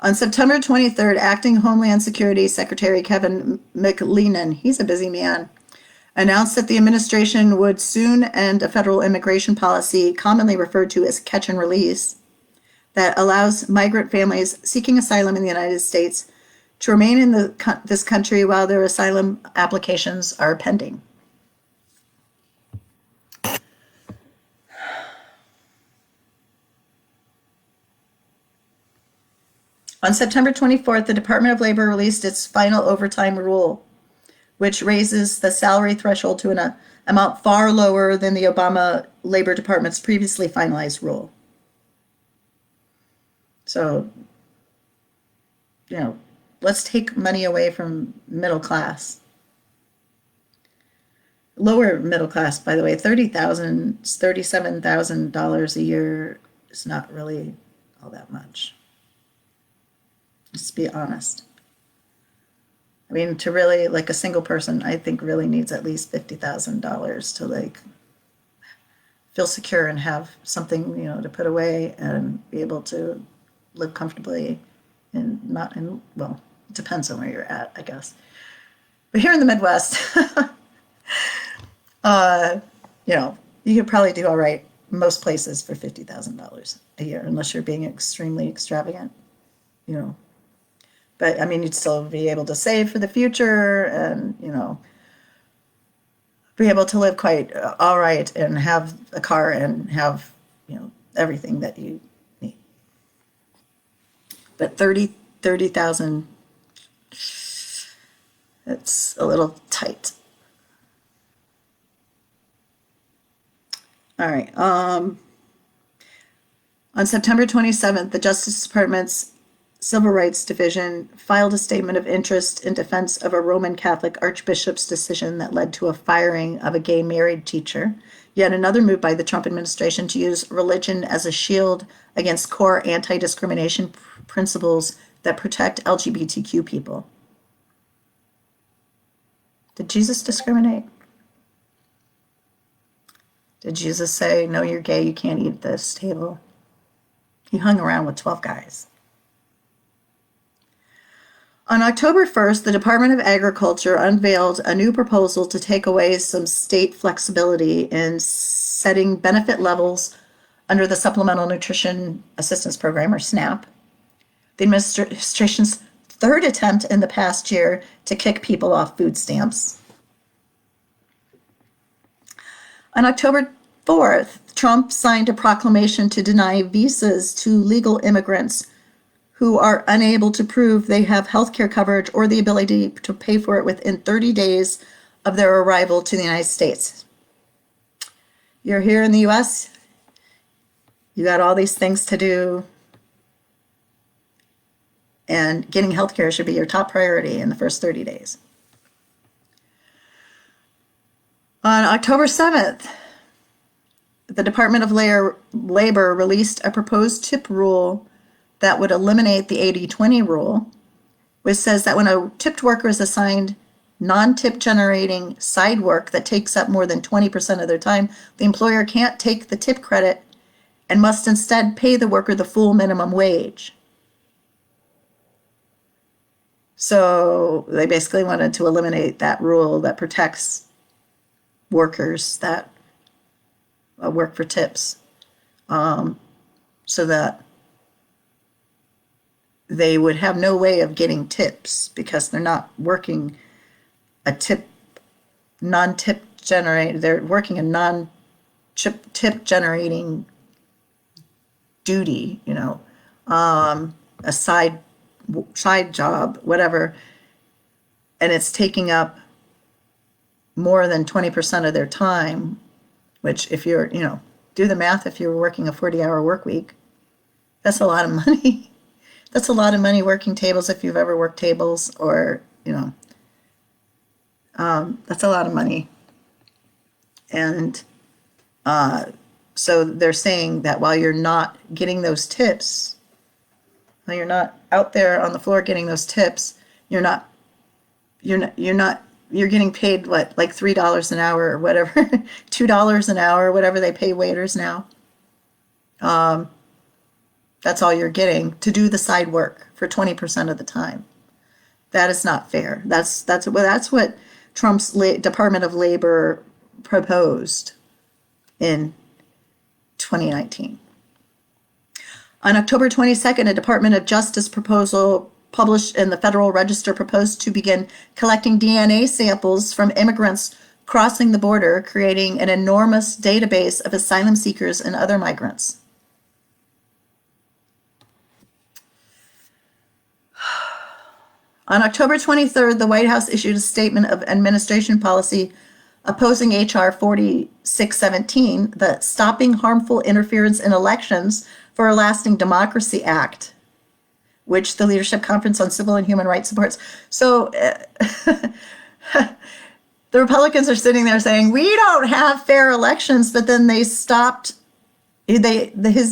On September 23rd, Acting Homeland Security Secretary Kevin McLennan, he's a busy man, announced that the administration would soon end a federal immigration policy commonly referred to as catch and release that allows migrant families seeking asylum in the United States to remain in this country while their asylum applications are pending. On September 24th, the Department of Labor released its final overtime rule, which raises the salary threshold to an amount far lower than the Obama Labor Department's previously finalized rule. So, let's take money away from middle class. Lower middle class, by the way, $37,000 a year is not really all that much. Let's be honest. I mean, to really, like a single person, I think really needs at least $50,000 to feel secure and have something, to put away and be able to live comfortably and Depends on where you're at, I guess. But here in the Midwest, you know, you could probably do all right most places for $50,000 a year, unless you're being extremely extravagant, you know. But I mean, you'd still be able to save for the future and, you know, be able to live quite all right and have a car and have, you know, everything that you need. But 30,000, it's a little tight. All right. On September 27th, the Justice Department's Civil Rights Division filed a statement of interest in defense of a Roman Catholic archbishop's decision that led to a firing of a gay married teacher. Yet another move by the Trump administration to use religion as a shield against core anti-discrimination principles that protect LGBTQ people. Did Jesus discriminate? Did Jesus say, no, you're gay, you can't eat at this table? He hung around with 12 guys. On October 1st, the Department of Agriculture unveiled a new proposal to take away some state flexibility in setting benefit levels under the Supplemental Nutrition Assistance Program, or SNAP. The administration's third attempt in the past year to kick people off food stamps. On October 4th, Trump signed a proclamation to deny visas to legal immigrants who are unable to prove they have health care coverage or the ability to pay for it within 30 days of their arrival to the United States. You're here in the U.S., you got all these things to do, and getting health care should be your top priority in the first 30 days. On October 7th, the Department of Labor released a proposed tip rule that would eliminate the 80-20 rule, which says that when a tipped worker is assigned non-tip generating side work that takes up more than 20% of their time, the employer can't take the tip credit and must instead pay the worker the full minimum wage. So they basically wanted to eliminate that rule that protects workers that work for tips, so that they would have no way of getting tips because they're not working a non-tip generating, they're working a non-tip generating duty, you know, a side job, whatever, and it's taking up more than 20% of their time, which if you're, you know, do the math, if you're working a 40-hour work week, that's a lot of money. That's a lot of money working tables if you've ever worked tables, or, you know, that's a lot of money. And so they're saying that while you're not getting those tips, while you're not out there on the floor getting those tips, you're getting paid what, like $3 an hour or whatever, $2 an hour, whatever they pay waiters now. That's all you're getting to do the side work for 20% of the time. That is not fair. That's what Trump's Department of Labor proposed in 2019. On October 22nd, a Department of Justice proposal published in the Federal Register proposed to begin collecting DNA samples from immigrants crossing the border, creating an enormous database of asylum seekers and other migrants. On October 23rd, the White House issued a statement of administration policy opposing H.R. 4617, the Stopping Harmful Interference in Elections for a Lasting Democracy Act, which the Leadership Conference on Civil and Human Rights supports. So the Republicans are sitting there saying, we don't have fair elections, but then they stopped, the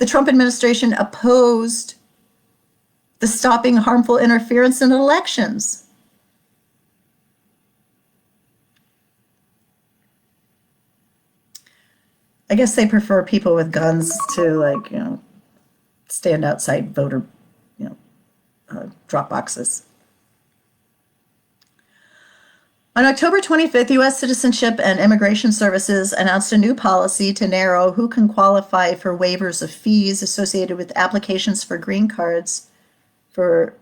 Trump administration opposed the Stopping Harmful Interference in Elections. I guess they prefer people with guns to, like, you know, stand outside voter, you know, drop boxes. On October 25th, U.S. Citizenship and Immigration Services announced a new policy to narrow who can qualify for waivers of fees associated with applications for green cards for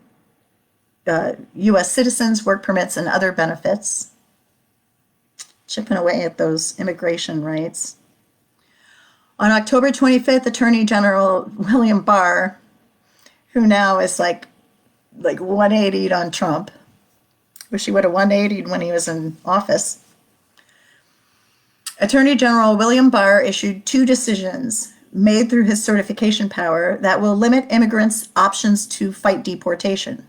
U.S. citizens, work permits, and other benefits, chipping away at those immigration rights. On October 25th, Attorney General William Barr, who now is like 180'd on Trump, wish he would have 180'd when he was in office. Attorney General William Barr issued 2 decisions made through his certification power that will limit immigrants' options to fight deportation.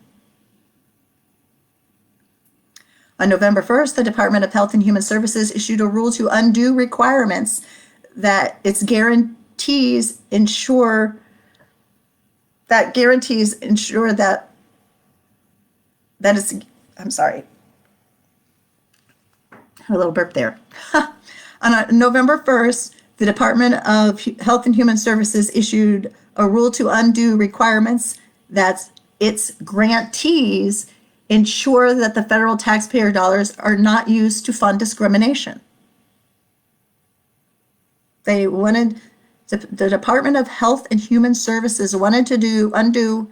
On November 1st, the Department of Health and Human Services issued a rule to undo requirements that its guarantees ensure that it's, I'm sorry, a little burp there. On November 1st, the Department of Health and Human Services issued a rule to undo requirements that its grantees ensure that the federal taxpayer dollars are not used to fund discrimination. They wanted, the Department of Health and Human Services wanted to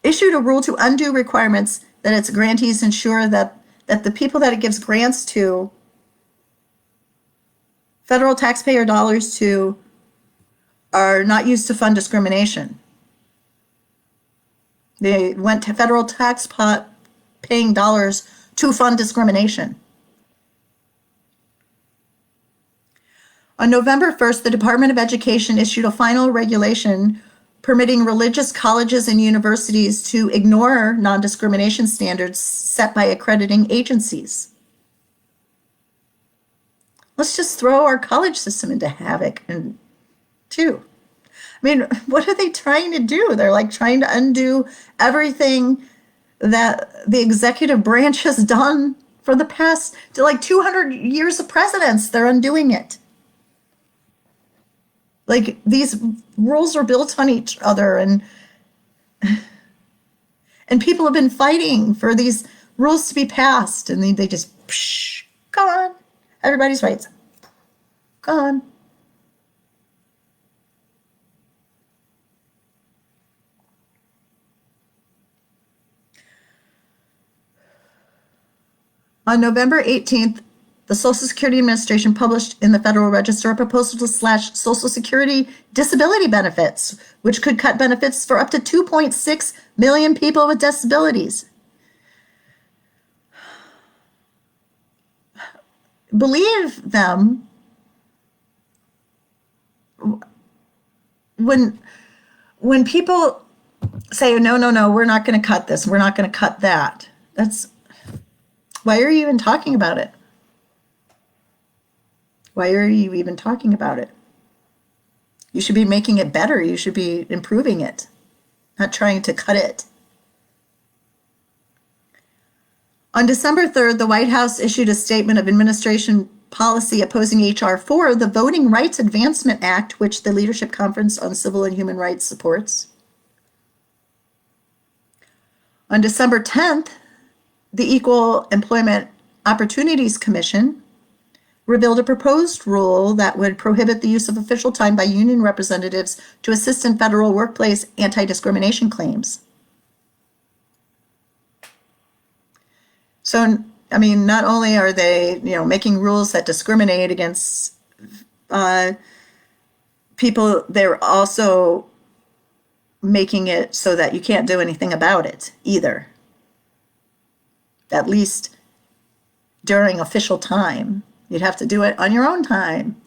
issued a rule to undo requirements that its grantees ensure that the people that it gives grants to, federal taxpayer dollars to, are not used to fund discrimination. They went to federal tax paying dollars to fund discrimination. On November 1st, the Department of Education issued a final regulation permitting religious colleges and universities to ignore non-discrimination standards set by accrediting agencies. Let's just throw our college system into havoc, and too. I mean, what are they trying to do? They're like trying to undo everything that the executive branch has done for the past, to like 200 years of presidents. They're undoing it. Like, these rules are built on each other, and people have been fighting for these rules to be passed, and they just, gone. Everybody's rights, gone. On November 18th, the Social Security Administration published in the Federal Register a proposal to slash Social Security disability benefits, which could cut benefits for up to 2.6 million people with disabilities. Believe them, when people say, no, we're not going to cut this, we're not going to cut that, why are you even talking about it? Why are you even talking about it? You should be making it better. You should be improving it, not trying to cut it. On December 3rd, the White House issued a statement of administration policy opposing H.R. 4, the Voting Rights Advancement Act, which the Leadership Conference on Civil and Human Rights supports. On December 10th, the Equal Employment Opportunities Commission revealed a proposed rule that would prohibit the use of official time by union representatives to assist in federal workplace anti-discrimination claims. So, I mean, not only are they, making rules that discriminate against people, they're also making it so that you can't do anything about it either. At least during official time. You'd have to do it on your own time.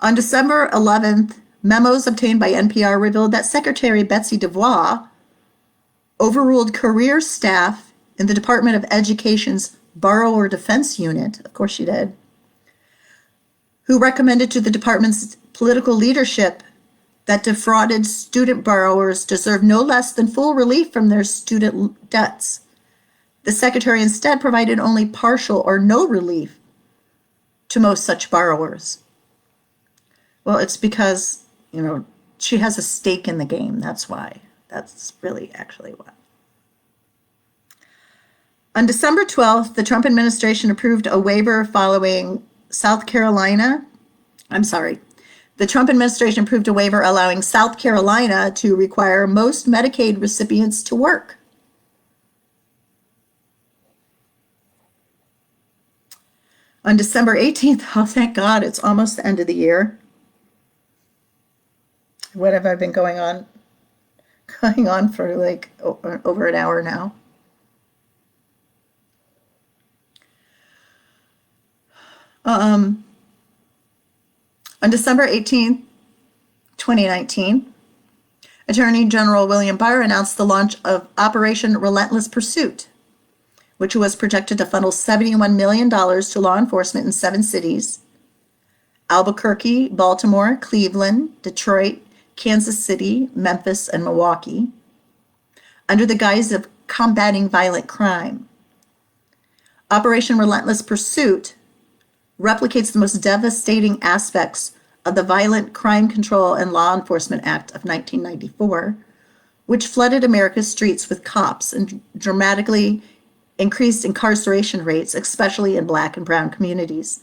On December 11th, memos obtained by NPR revealed that Secretary Betsy DeVos overruled career staff in the Department of Education's Borrower Defense Unit, of course she did, who recommended to the department's political leadership that defrauded student borrowers deserve no less than full relief from their student debts. The secretary instead provided only partial or no relief to most such borrowers. Well, it's because, she has a stake in the game. That's why. That's really actually why. On December 12th, the Trump administration approved a waiver following South Carolina. I'm sorry. The Trump administration approved a waiver allowing South Carolina to require most Medicaid recipients to work. On December 18th, oh, thank God, it's almost the end of the year. What have I been going on for like over an hour now? On December 18th, 2019, Attorney General William Barr announced the launch of Operation Relentless Pursuit, which was projected to funnel $71 million to law enforcement in 7 cities: Albuquerque, Baltimore, Cleveland, Detroit, Kansas City, Memphis, and Milwaukee, under the guise of combating violent crime. Operation Relentless Pursuit replicates the most devastating aspects of the Violent Crime Control and Law Enforcement Act of 1994, which flooded America's streets with cops and dramatically increased incarceration rates, especially in Black and brown communities.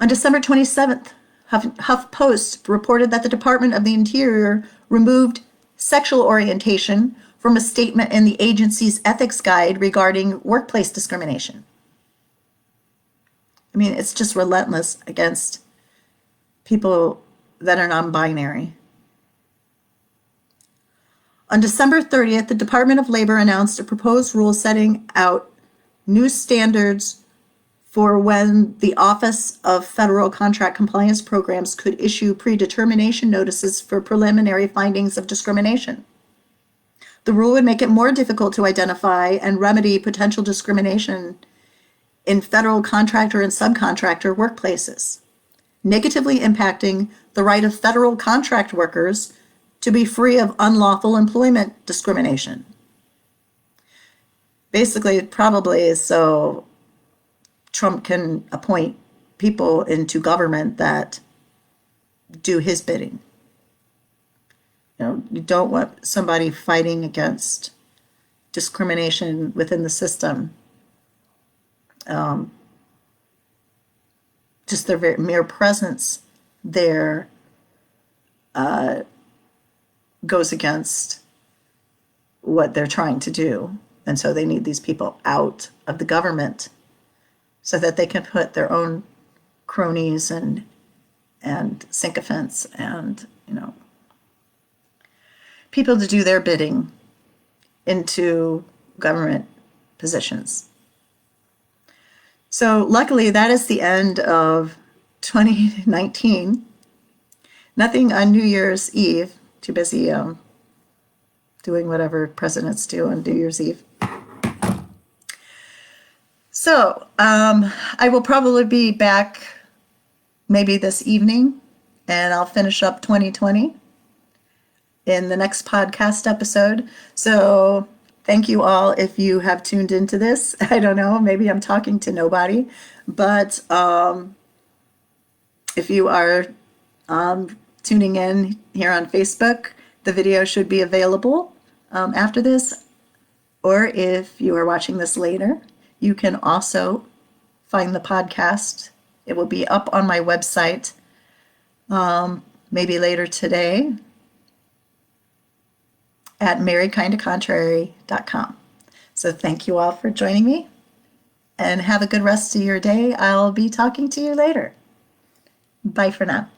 On December 27th, HuffPost reported that the Department of the Interior removed sexual orientation from a statement in the agency's ethics guide regarding workplace discrimination. I mean, it's just relentless against people that are non-binary. On December 30th, the Department of Labor announced a proposed rule setting out new standards for when the Office of Federal Contract Compliance Programs could issue predetermination notices for preliminary findings of discrimination. The rule would make it more difficult to identify and remedy potential discrimination in federal contractor and subcontractor workplaces, negatively impacting the right of federal contract workers to be free of unlawful employment discrimination. Basically, it probably is so Trump can appoint people into government that do his bidding. You don't want somebody fighting against discrimination within the system. Just their mere presence there goes against what they're trying to do. And so they need these people out of the government so that they can put their own cronies and sycophants and, people to do their bidding into government positions. So luckily, that is the end of 2019. Nothing on New Year's Eve. Too busy doing whatever presidents do on New Year's Eve. So I will probably be back maybe this evening, and I'll finish up 2020 in the next podcast episode. So thank you all if you have tuned into this. I don't know, maybe I'm talking to nobody, but if you are tuning in here on Facebook, the video should be available after this. Or if you are watching this later, you can also find the podcast. It will be up on my website maybe later today at marykindofcontrary.com. So thank you all for joining me, and have a good rest of your day. I'll be talking to you later. Bye for now.